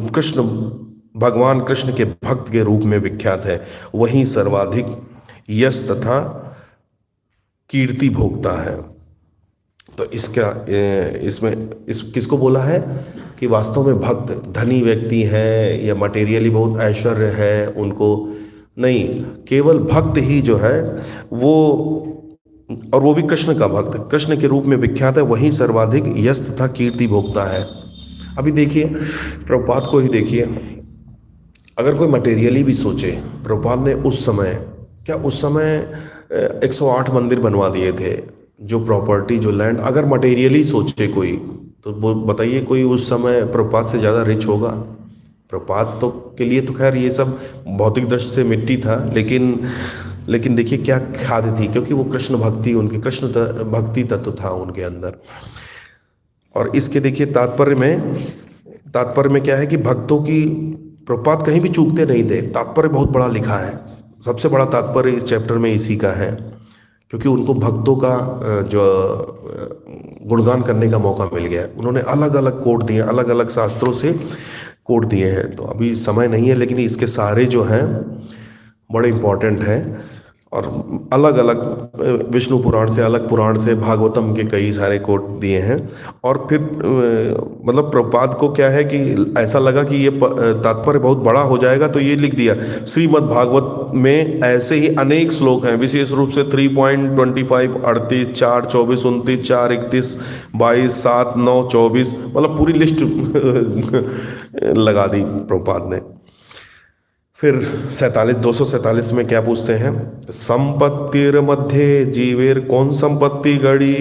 भगवान कृष्ण के भक्त के रूप में विख्यात है, वही सर्वाधिक यश तथा कीर्ति भोगता है। तो किसको बोला है कि वास्तव में भक्त धनी व्यक्ति है या मटेरियली बहुत ऐश्वर्य है उनको नहीं, केवल भक्त ही जो है वो, और वो भी कृष्ण का भक्त, कृष्ण के रूप में विख्यात है, वही सर्वाधिक यश तथा कीर्ति भोगता है। अभी देखिए, प्रभुपाद को ही देखिए, अगर कोई मटेरियली भी सोचे, प्रभुपाद ने उस समय 108 मंदिर बनवा दिए थे। जो प्रॉपर्टी, जो लैंड, अगर मटेरियली सोचे कोई, तो बताइए कोई उस समय प्रभुपाद से ज़्यादा रिच होगा? प्रभुपाद तो के लिए तो खैर ये सब भौतिक दृष्टि से मिट्टी था, लेकिन लेकिन देखिए क्या खाद्य थी, क्योंकि वो कृष्ण भक्ति, उनके भक्ति तत्व था उनके अंदर। और इसके देखिए तात्पर्य में क्या है कि भक्तों की, प्रभुपाद कहीं भी चूकते नहीं थे, तात्पर्य बहुत बड़ा लिखा है। सबसे बड़ा तात्पर्य इस चैप्टर में इसी का है, क्योंकि उनको भक्तों का जो गुणगान करने का मौका मिल गया है। उन्होंने अलग अलग कोट दिए, अलग अलग शास्त्रों से कोट दिए हैं। तो अभी समय नहीं है, लेकिन इसके सारे जो हैं बड़े इंपॉर्टेंट हैं। और अलग अलग विष्णु पुराण से, अलग पुराण से, भागवतम के कई सारे कोट दिए हैं। और फिर मतलब प्रभुपाद को क्या है कि ऐसा लगा कि ये तात्पर्य बहुत बड़ा हो जाएगा, तो ये लिख दिया। श्रीमद् भागवत में ऐसे ही अनेक श्लोक हैं, विशेष रूप से 3.25, 38, 4, 24, 29, 4, 31, 22, 7, 9, 24, मतलब पूरी लिस्ट लगा दी प्रभुपाद ने। फिर 247 में क्या पूछते हैं? संपत्तिर मध्य जीवेर कौन संपत्ति गड़ी,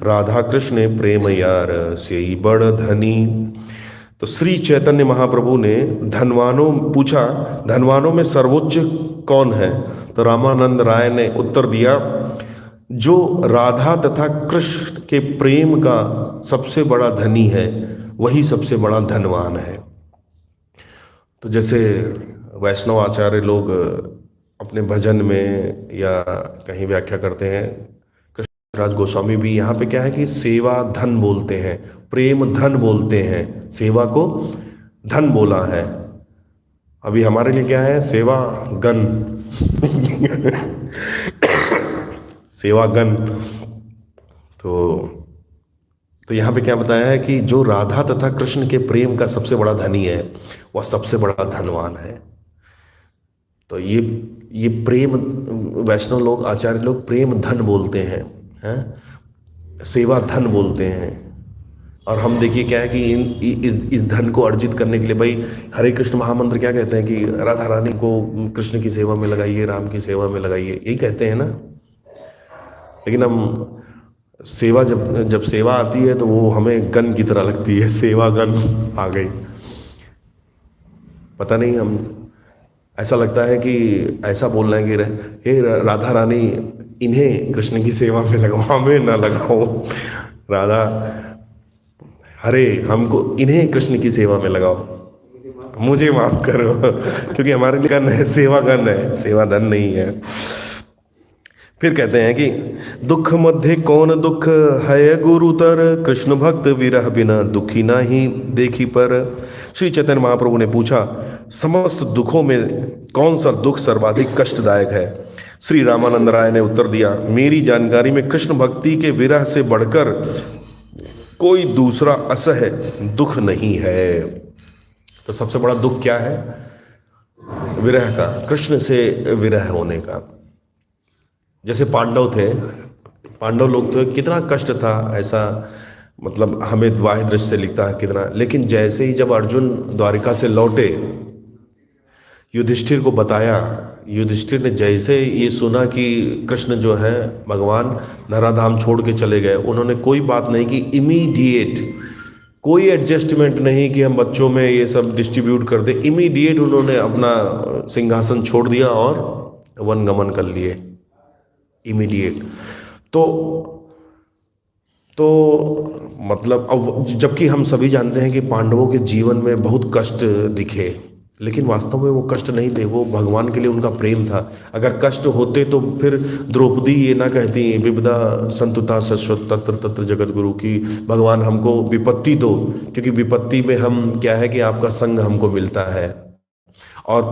राधा कृष्ण प्रेम यार से बड़ धनी। तो श्री चैतन्य महाप्रभु ने पूछा धनवानों में सर्वोच्च कौन है? तो रामानंद राय ने उत्तर दिया, जो राधा तथा कृष्ण के प्रेम का सबसे बड़ा धनी है, वही सबसे बड़ा धनवान है। तो जैसे वैष्णव आचार्य लोग अपने भजन में या कहीं व्याख्या करते हैं, कृष्णराज गोस्वामी भी यहाँ पे क्या है कि सेवा धन बोलते हैं, प्रेम धन बोलते हैं, सेवा को धन बोला है। अभी हमारे लिए क्या है? सेवा गन सेवा गन। तो यहाँ पे क्या बताया है कि जो राधा तथा कृष्ण के प्रेम का सबसे बड़ा धनी है, वह सबसे बड़ा धनवान है। तो ये प्रेम, वैष्णव लोग, आचार्य लोग प्रेम धन बोलते हैं, सेवा धन बोलते हैं। और हम देखिए क्या है कि इस धन को अर्जित करने के लिए, भाई हरे कृष्ण महामंत्र क्या कहते हैं कि राधा रानी को कृष्ण की सेवा में लगाइए, राम की सेवा में लगाइए, यही कहते हैं ना। लेकिन हम सेवा जब सेवा आती है तो वो हमें गन की तरह लगती है, सेवा गन आ गई। पता नहीं, हम ऐसा लगता है कि ऐसा बोलना है कि हे राधा रानी, इन्हें कृष्ण की सेवा में लगाओ, हमें ना लगाओ। राधा हरे, हमको इन्हें कृष्ण की सेवा में लगाओ, मुझे माफ करो क्योंकि हमारे लिए गन है, सेवा गन है, सेवा धन नहीं है। फिर कहते हैं कि दुख मध्य कौन दुख है गुरुतर, कृष्ण भक्त विरह बिना दुखी नहीं देखी पर। श्री चैतन्य महाप्रभु ने पूछा, समस्त दुखों में कौन सा दुख सर्वाधिक कष्टदायक है? श्री रामानंद राय ने उत्तर दिया, मेरी जानकारी में कृष्ण भक्ति के विरह से बढ़कर कोई दूसरा असह्य दुख नहीं है। तो सबसे बड़ा दुख क्या है? विरह का, कृष्ण से विरह होने का। जैसे पांडव लोग थे, कितना कष्ट था, ऐसा मतलब हमें वाहिद दृश्य से लिखता है कितना। लेकिन जैसे ही जब अर्जुन द्वारिका से लौटे, युधिष्ठिर को बताया, युधिष्ठिर ने जैसे ये सुना कि कृष्ण जो है भगवान धराधाम छोड़ के चले गए, उन्होंने कोई बात नहीं की, इमीडिएट, कोई एडजस्टमेंट नहीं कि हम बच्चों में ये सब डिस्ट्रीब्यूट कर दे, इमीडिएट उन्होंने अपना सिंहासन छोड़ दिया और वन गमन कर लिए, इमीडिएट। तो मतलब अब जबकि हम सभी जानते हैं कि पांडवों के जीवन में बहुत कष्ट दिखे, लेकिन वास्तव में वो कष्ट नहीं थे, वो भगवान के लिए उनका प्रेम था। अगर कष्ट होते तो फिर द्रौपदी ये ना कहती, विपदा संतुता शश्वत तत्र तत्र जगत गुरु, की भगवान हमको विपत्ति दो, क्योंकि विपत्ति में हम क्या है कि आपका संग हमको मिलता है। और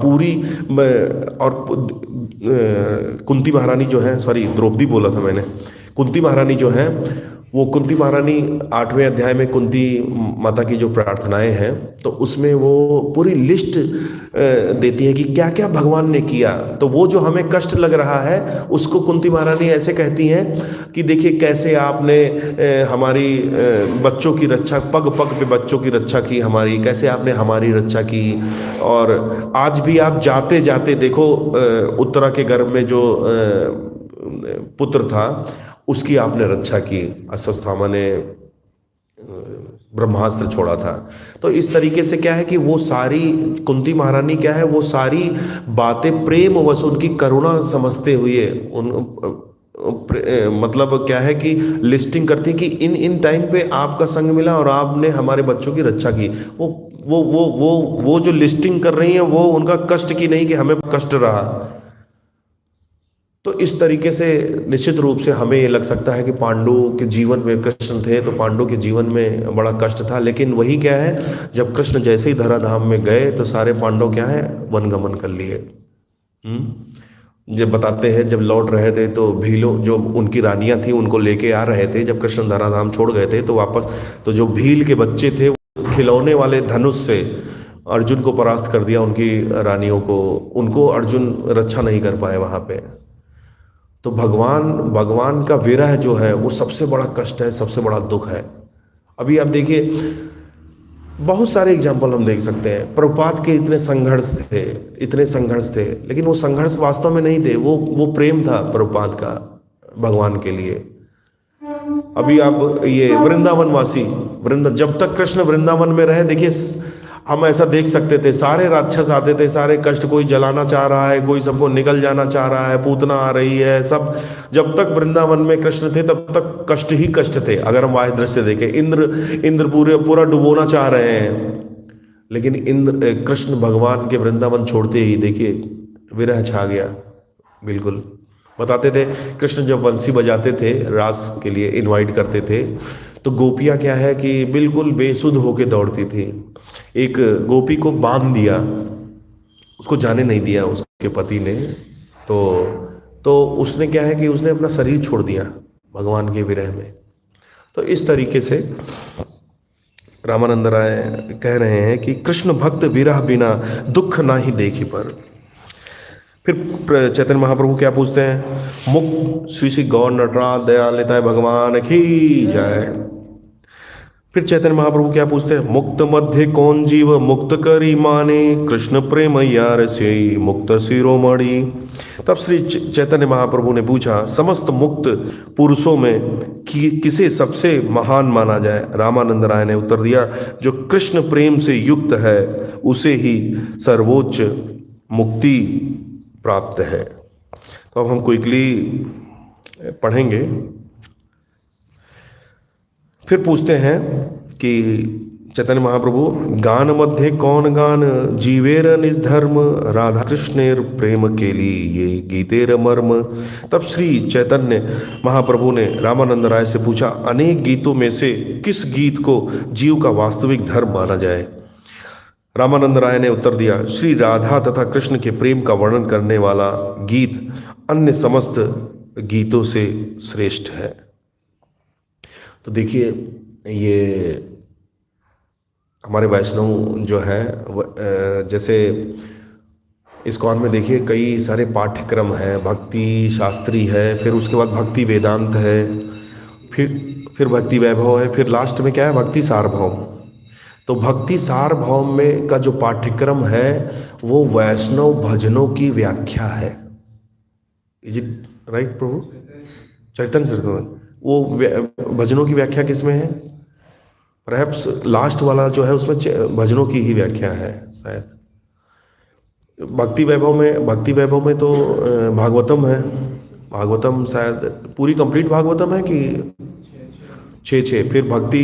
कुंती महारानी जो है, सॉरी द्रौपदी बोला था मैंने, कुंती महारानी जो है, वो कुंती महारानी 8वें अध्याय में कुंती माता की जो प्रार्थनाएं हैं, तो उसमें वो पूरी लिस्ट देती है कि क्या क्या भगवान ने किया। तो वो जो हमें कष्ट लग रहा है, उसको कुंती महारानी ऐसे कहती हैं कि देखिए कैसे आपने हमारी बच्चों की रक्षा, पग पग पे बच्चों की रक्षा की हमारी, कैसे आपने हमारी रक्षा की। और आज भी आप जाते जाते देखो, उत्तरा के गर्भ में जो पुत्र था, उसकी आपने रक्षा की। अश्वत्थामा ने ब्रह्मास्त्र छोड़ा था। तो इस तरीके से क्या है कि वो सारी कुंती महारानी क्या है, वो सारी बातें प्रेम वश उनकी करुणा समझते हुए मतलब क्या है कि लिस्टिंग करती है कि इन इन टाइम पे आपका संग मिला और आपने हमारे बच्चों की रक्षा की। वो जो लिस्टिंग कर रही हैं वो उनका कष्ट की नहीं कि हमें कष्ट रहा। तो इस तरीके से निश्चित रूप से हमें ये लग सकता है कि पांडवों के जीवन में कृष्ण थे तो पांडवों के जीवन में बड़ा कष्ट था, लेकिन वही क्या है, जब कृष्ण जैसे ही धराधाम में गए तो सारे पांडव क्या है, वनगमन कर लिए। जब बताते हैं जब लौट रहे थे तो भीलों जो उनकी रानियां थी उनको लेके आ रहे थे, जब कृष्ण धराधाम छोड़ गए थे तो वापस तो जो भील के बच्चे थे खिलौने वाले धनुष से अर्जुन को परास्त कर दिया, उनकी रानियों को, उनको अर्जुन रक्षा नहीं कर पाए वहां पे। तो भगवान का विरह जो है वो सबसे बड़ा कष्ट है, सबसे बड़ा दुख है। अभी आप देखिए बहुत सारे एग्जाम्पल हम देख सकते हैं, प्रभुपाद के इतने संघर्ष थे, लेकिन वो संघर्ष वास्तव में नहीं थे, वो प्रेम था प्रभुपाद का भगवान के लिए। अभी आप ये वृंदावनवासी जब तक कृष्ण वृंदावन में रहे, देखिए हम ऐसा देख सकते थे सारे राक्षस आते थे, सारे कष्ट, कोई जलाना चाह रहा है, कोई सबको निगल जाना चाह रहा है, पूतना आ रही है, सब। जब तक वृंदावन में कृष्ण थे तब तक कष्ट ही कष्ट थे। अगर हम वाह दृश्य देखें, इंद्र पूरा डुबोना चाह रहे हैं, लेकिन कृष्ण भगवान के वृंदावन छोड़ते ही देखिए विरह छा गया। बिल्कुल बताते थे कृष्ण जब बंसी बजाते थे, रास के लिए इनवाइट करते थे, तो गोपियां क्या है कि बिल्कुल बेसुध होके दौड़ती थी। एक गोपी को बांध दिया, उसको जाने नहीं दिया उसके पति ने, तो उसने क्या है कि उसने अपना शरीर छोड़ दिया भगवान के विरह में। तो इस तरीके से रामानंद राय कह रहे हैं कि कृष्ण भक्त विरह बिना दुख ना ही देखी पर। फिर चैतन्य महाप्रभु क्या पूछते हैं, मुक्त श्री गौर नटराज दयालिता भगवान की जय। फिर चैतन्य महाप्रभु क्या पूछते हैं, मुक्त मध्य कौन जीव मुक्त करी माने, कृष्ण प्रेम यार से मुक्त शिरोमणि। तब श्री चैतन्य महाप्रभु ने पूछा, समस्त मुक्त पुरुषों में किसे सबसे महान माना जाए। रामानंद राय ने उत्तर दिया, जो कृष्ण प्रेम से युक्त है उसे ही सर्वोच्च मुक्ति प्राप्त है। तो अब हम क्विकली पढ़ेंगे। फिर पूछते हैं कि चैतन्य महाप्रभु, गान मध्य कौन गान जीवेर निज धर्म, राधा कृष्णेर प्रेम के लिए ये गीतेर मर्म। तब श्री चैतन्य महाप्रभु ने रामानंद राय से पूछा, अनेक गीतों में से किस गीत को जीव का वास्तविक धर्म माना जाए। रामानंद राय ने उत्तर दिया, श्री राधा तथा कृष्ण के प्रेम का वर्णन करने वाला गीत अन्य समस्त गीतों से श्रेष्ठ है। तो देखिए ये हमारे वैष्णव जो है जैसे इस्कॉन में देखिए कई सारे पाठ्यक्रम हैं, भक्ति शास्त्री है, फिर उसके बाद भक्ति वेदांत है, फिर भक्ति वैभव है, फिर लास्ट में क्या है, भक्ति सार्वभौम। तो भक्ति सार्वभौम में का जो पाठ्यक्रम है वो वैष्णव भजनों की व्याख्या है। इज इट राइट प्रभु? चैतन्य चरितमृत वो भजनों की व्याख्या किसमें है? परहैप्स लास्ट वाला जो है उसमें भजनों की ही व्याख्या है शायद। भक्ति वैभव में तो भागवतम है, भागवतम शायद पूरी कंप्लीट भागवतम है कि 6 फिर भक्ति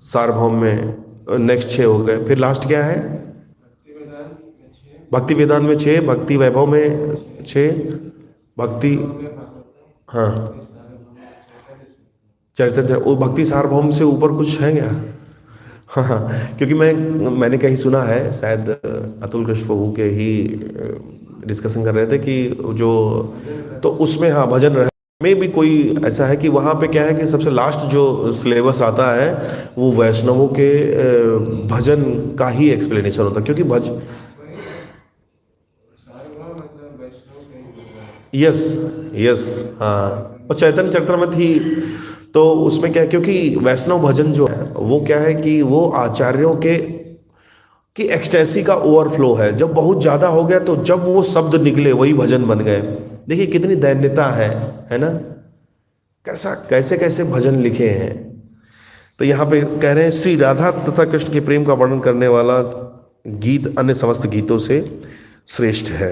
सार्वभौम में नेक्स्ट 6 हो गए, फिर लास्ट क्या है? भक्ति वेदांत में 6, भक्ति वैभव में 6, भक्ति हाँ चरित्र वो भक्ति सार्वभौम से ऊपर कुछ है क्या? हाँ क्योंकि मैंने कहीं सुना है, शायद अतुल कृष्ण प्रभु के ही डिस्कशन कर रहे थे कि जो तो उसमें हाँ भजन रहे में भी कोई ऐसा है कि वहाँ पे क्या है कि सबसे लास्ट जो सिलेबस आता है वो वैष्णवों के भजन का ही एक्सप्लेनेशन होता है, क्योंकि यस हाँ। और चैतन्य चरितमृत ही तो उसमें क्या है, क्योंकि वैष्णव भजन जो है वो क्या है कि वो आचार्यों की एक्सटेसी का ओवरफ्लो है। जब बहुत ज़्यादा हो गया तो जब वो शब्द निकले वही भजन बन गए। देखिए कितनी दैन्यता है ना, कैसे कैसे भजन लिखे हैं। तो यहाँ पे कह रहे हैं श्री राधा तथा कृष्ण के प्रेम का वर्णन करने वाला गीत अन्य समस्त गीतों से श्रेष्ठ है।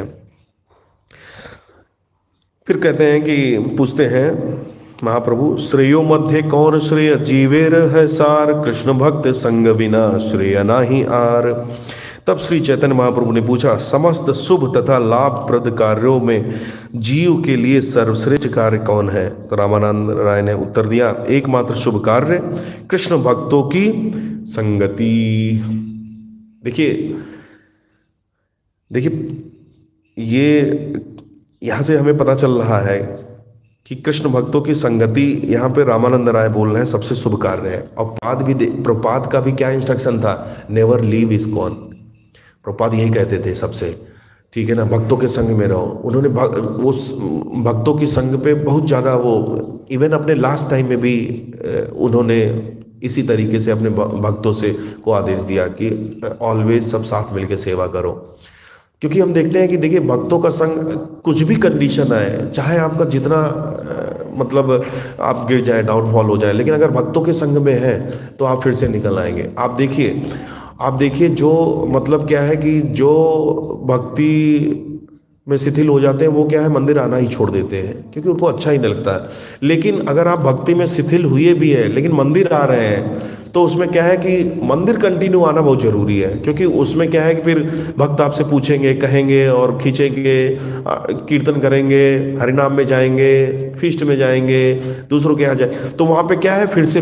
फिर कहते हैं कि पूछते हैं महाप्रभु, श्रेयो मध्य कौन श्रेय जीवेर है सार, कृष्ण भक्त संग बिना श्रेय नाही आर। तब श्री चैतन्य महाप्रभु ने पूछा, समस्त शुभ तथा लाभप्रद कार्यों में जीव के लिए सर्वश्रेष्ठ कार्य कौन है? तो रामानंद राय ने उत्तर दिया, एकमात्र शुभ कार्य कृष्ण भक्तों की संगति। देखिए ये यहाँ से हमें पता चल रहा है कि कृष्ण भक्तों की संगति यहाँ पे रामानंद राय बोल रहे हैं सबसे शुभ कार्य है। और प्रपाद का भी क्या इंस्ट्रक्शन था? Never leave ISKCON. प्रपाद यही कहते थे सबसे, ठीक है ना, भक्तों के संग में रहो। उन्होंने वो भक्तों की संग पे बहुत ज़्यादा वो इवन अपने लास्ट टाइम में भी उन्होंने इसी तरीके से अपने भक्तों से को आदेश दिया कि ऑलवेज सब साथ मिलकर सेवा करो। क्योंकि हम देखते हैं कि देखिए भक्तों का संग कुछ भी कंडीशन आए, चाहे आपका जितना मतलब आप गिर जाए, डाउनफॉल हो जाए, लेकिन अगर भक्तों के संग में है तो आप फिर से निकल आएंगे। आप देखिए जो मतलब क्या है कि जो भक्ति में शिथिल हो जाते हैं वो क्या है, मंदिर आना ही छोड़ देते हैं क्योंकि उनको अच्छा ही नहीं लगता है। लेकिन अगर आप भक्ति में शिथिल हुए भी है लेकिन मंदिर आ रहे हैं तो उसमें क्या है कि मंदिर कंटिन्यू आना बहुत ज़रूरी है। क्योंकि उसमें क्या है कि फिर भक्त आपसे पूछेंगे, कहेंगे और खींचेंगे, कीर्तन करेंगे, हरिनाम में जाएंगे, फीस्ट में जाएंगे, दूसरों के यहाँ जाए, तो वहाँ पे क्या है फिर से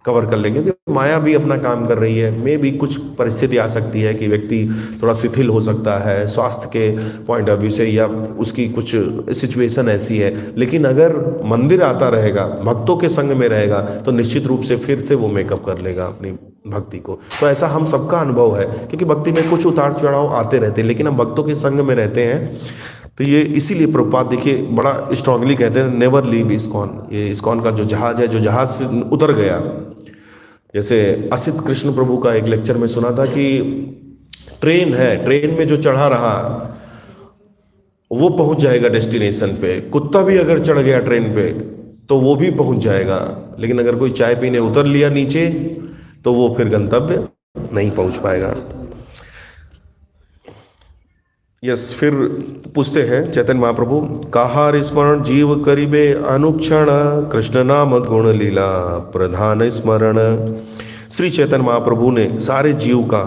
कवर कर लेंगे। क्योंकि माया भी अपना काम कर रही है। में भी कुछ परिस्थिति आ सकती है कि व्यक्ति थोड़ा शिथिल हो सकता है स्वास्थ्य के पॉइंट ऑफ व्यू से, या उसकी कुछ सिचुएशन ऐसी है। लेकिन अगर मंदिर आता रहेगा, भक्तों के संग में रहेगा, तो निश्चित रूप से फिर से वो मेकअप कर लेगा अपनी भक्ति को। तो ऐसा हम सबका अनुभव है, क्योंकि भक्ति में कुछ उतार चढ़ाव आते रहते हैं, लेकिन हम भक्तों के संग में रहते हैं। तो ये इसीलिए प्रभुपाद देखिए बड़ा स्ट्रांगली कहते हैं, नेवर लीव इस्कॉन। ये इस्कॉन का जो जहाज है, जो जहाज से उतर गया, जैसे असित कृष्ण प्रभु का एक लेक्चर में सुना था कि ट्रेन है, ट्रेन में जो चढ़ा रहा वो पहुंच जाएगा डेस्टिनेशन पे। कुत्ता भी अगर चढ़ गया ट्रेन पे तो वो भी पहुंच जाएगा, लेकिन अगर कोई चाय पीने उतर लिया नीचे तो वो फिर गंतव्य नहीं पहुंच पाएगा। यस, फिर पूछते हैं चैतन्य महाप्रभु, काहार स्मरण जीव करीबे अनुक्षण, कृष्ण नाम गुण लीला प्रधान स्मरण। श्री चैतन्य महाप्रभु ने सारे जीव का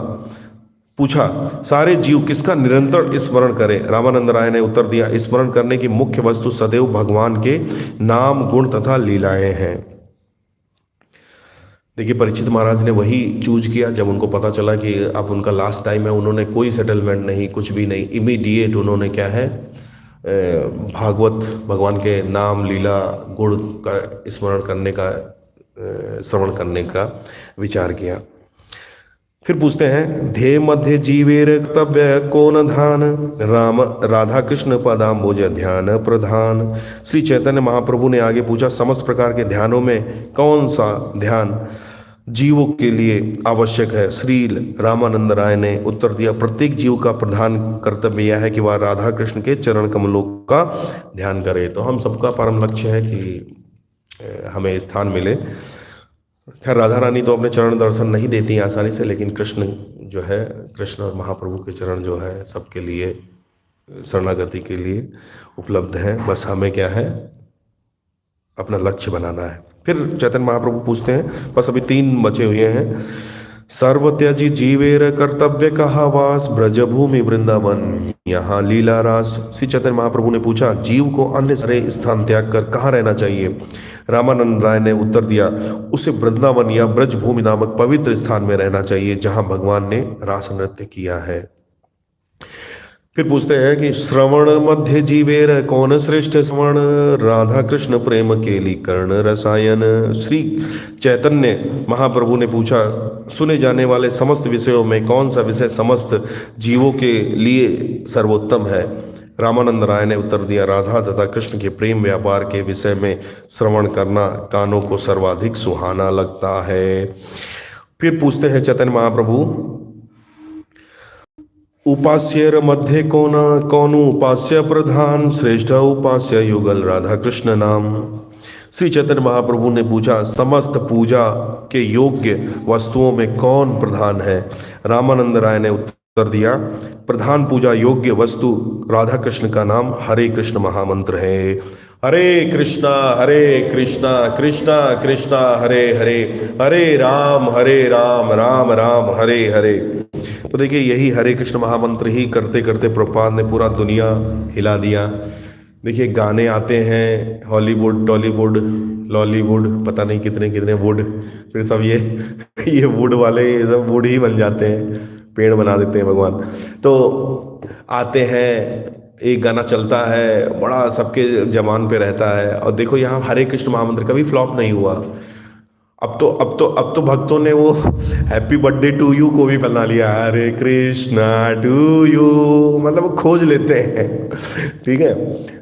पूछा, सारे जीव किसका निरंतर स्मरण करें? रामानंद राय ने उत्तर दिया, स्मरण करने की मुख्य वस्तु सदैव भगवान के नाम गुण तथा लीलाएं हैं। देखिए परीक्षित महाराज ने वही चूज किया जब उनको पता चला कि अब उनका लास्ट टाइम है। उन्होंने कोई सेटलमेंट नहीं, कुछ भी नहीं, इमीडिएट उन्होंने क्या है भागवत भगवान के नाम लीला गुण का स्मरण करने का श्रवण करने का विचार किया। फिर पूछते हैं, ध्येय मध्य जीवेर कर्तव्य कौन धान, राम राधा कृष्ण पदाम्बुज ध्यान प्रधान। श्री चैतन्य महाप्रभु ने आगे पूछा, समस्त प्रकार के ध्यानों में कौन सा ध्यान जीवों के लिए आवश्यक है? श्री रामानंद राय ने उत्तर दिया, प्रत्येक जीव का प्रधान कर्तव्य यह है कि वह राधा कृष्ण के चरण कमलों का ध्यान करे। तो हम सबका परम लक्ष्य है कि हमें स्थान मिले। खैर राधा रानी तो अपने चरण दर्शन नहीं देती हैं आसानी से, लेकिन कृष्ण जो है, कृष्ण और महाप्रभु के चरण जो है सबके लिए शरणागति के लिए उपलब्ध है। बस हमें क्या है, अपना लक्ष्य बनाना है। फिर चैतन्य महाप्रभु पूछते हैं, बस अभी 3 बचे हुए हैं, सर्व त्यजी जीवेर कर्तव्य कहा वास, ब्रजभूमि वृंदावन यहाँ लीला रास। श्री चैतन्य महाप्रभु ने पूछा, जीव को अन्य सारे स्थान त्याग कर कहाँ रहना चाहिए? रामानंद राय ने उत्तर दिया, उसे वृंदावन या ब्रजभूमि नामक पवित्र स्थान में रहना चाहिए जहाँ भगवान ने रास नृत्य किया है। फिर पूछते हैं कि श्रवण मध्य जीवेर कौन श्रेष्ठ श्रवण, राधा कृष्ण प्रेम केली कर्ण रसायन। श्री चैतन्य महाप्रभु ने पूछा, सुने जाने वाले समस्त विषयों में कौन सा विषय समस्त जीवों के लिए सर्वोत्तम है? रामानंद राय ने उत्तर दिया, राधा तथा कृष्ण के प्रेम व्यापार के विषय में श्रवण करना कानों को सर्वाधिक सुहाना लगता है। फिर पूछते हैं चैतन्य महाप्रभु, उपास्यर मध्य कौन उपास्य प्रधान, श्रेष्ठ उपास्य युगल राधा कृष्ण नाम। श्री चैतन्य महाप्रभु ने पूछा, समस्त पूजा के योग्य वस्तुओं में कौन प्रधान है? रामानंद राय ने उत्तर दिया, प्रधान पूजा योग्य वस्तु राधा कृष्ण का नाम हरे कृष्ण महामंत्र है। हरे कृष्णा कृष्णा कृष्णा हरे हरे, हरे राम राम राम हरे हरे। तो देखिए, यही हरे कृष्ण महामंत्र ही करते करते प्रभुपाद ने पूरा दुनिया हिला दिया। देखिए, गाने आते हैं, हॉलीवुड, टॉलीवुड, लॉलीवुड, पता नहीं कितने कितने वुड, फिर सब ये वुड वाले, ये सब वुड ही बन जाते हैं, पेड़ बना देते हैं भगवान। तो आते हैं, एक गाना चलता है, बड़ा सबके जमान पे रहता है। और देखो, यहाँ हरे कृष्ण महामंत्र कभी फ्लॉप नहीं हुआ। अब तो भक्तों ने वो हैप्पी बर्थडे टू यू को भी बना लिया, हरे कृष्णा टू यू, मतलब वो खोज लेते हैं। ठीक है,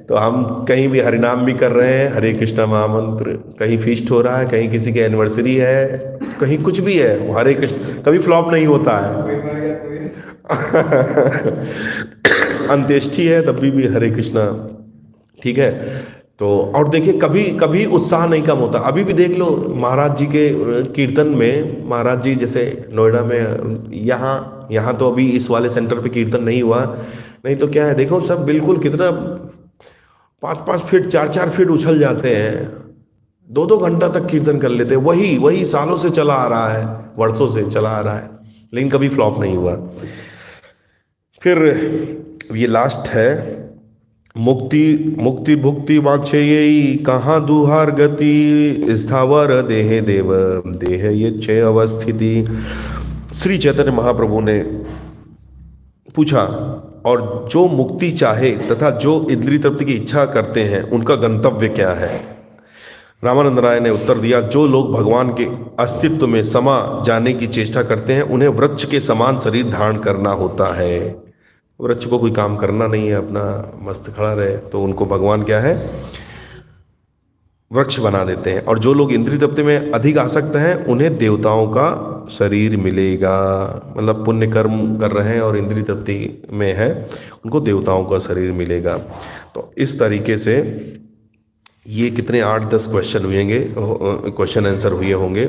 तो हम कहीं भी हरिनाम भी कर रहे हैं, हरे कृष्णा महामंत्र, कहीं फीस्ट हो रहा है, कहीं किसी की एनिवर्सरी है, कहीं कुछ भी है, हरे कृष्ण कभी फ्लॉप नहीं होता है। अंत्येष्टि है तब भी हरे कृष्णा। ठीक है, तो और देखिए, कभी कभी उत्साह नहीं कम होता। अभी भी देख लो, महाराज जी के कीर्तन में, महाराज जी जैसे नोएडा में, यहाँ तो अभी इस वाले सेंटर पे कीर्तन नहीं हुआ, नहीं तो क्या है, देखो सब बिल्कुल कितना 5-5 फीट 4-4 फीट उछल जाते हैं, 2-2 घंटा तक कीर्तन कर लेते हैं। वही सालों से चला आ रहा है, वर्षों से चला आ रहा है, लेकिन कभी फ्लॉप नहीं हुआ। फिर ये लास्ट है, मुक्ति भुक्ति वाक्षयेयी कहाँ दुहार गति, स्थावर देहे देव देह ये छे अवस्थिति। श्री चैतन्य महाप्रभु ने पूछा, और जो मुक्ति चाहे तथा जो इंद्रिय तृप्ति की इच्छा करते हैं, उनका गंतव्य क्या है? रामानंद राय ने उत्तर दिया, जो लोग भगवान के अस्तित्व में समा जाने की चेष्टा करते हैं, उन्हें वृक्ष के समान शरीर धारण करना होता है। वृक्ष को कोई काम करना नहीं है, अपना मस्त खड़ा रहे, तो उनको भगवान क्या है, वृक्ष बना देते हैं। और जो लोग इंद्रिय तृप्ति में अधिक आसक्त हैं, उन्हें देवताओं का शरीर मिलेगा। मतलब पुण्य कर्म कर रहे हैं और इंद्रिय तृप्ति में है, उनको देवताओं का शरीर मिलेगा। तो इस तरीके से ये कितने 8-10 क्वेश्चन आंसर हुए होंगे।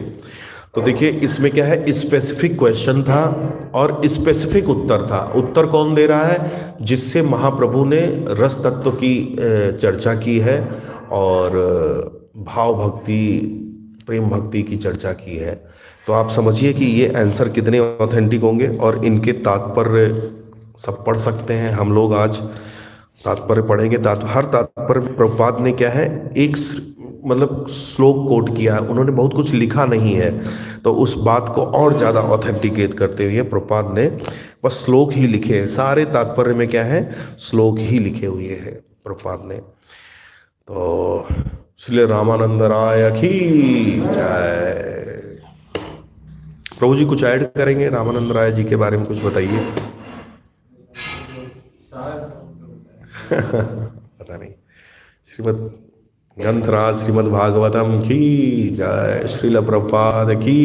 तो देखिए, इसमें क्या है, स्पेसिफिक क्वेश्चन था और स्पेसिफिक उत्तर था। उत्तर कौन दे रहा है? जिससे महाप्रभु ने रस तत्व की चर्चा की है और भाव भक्ति, प्रेम भक्ति की चर्चा की है। तो आप समझिए कि ये आंसर कितने ऑथेंटिक होंगे, और इनके तात्पर्य सब पढ़ सकते हैं हम लोग। आज तात्पर्य पढ़ेंगे। हर तात्पर्य प्रभुपाद ने क्या है, एक मतलब श्लोक कोट किया है, उन्होंने बहुत कुछ लिखा नहीं है। तो उस बात को और ज़्यादा ऑथेंटिकेट करते हुए प्रभुपाद ने बस श्लोक ही लिखे हैं। सारे तात्पर्य में क्या है, श्लोक ही लिखे हुए हैं प्रभुपाद ने। तो इसलिए रामानंद राय की जय। प्रभु जी कुछ ऐड करेंगे रामानंद राय जी के बारे में, कुछ बताइए। पता नहीं। श्रीमद् ग्रंथराज श्रीमद् भागवतम की जय। श्रील प्रभुपाद की।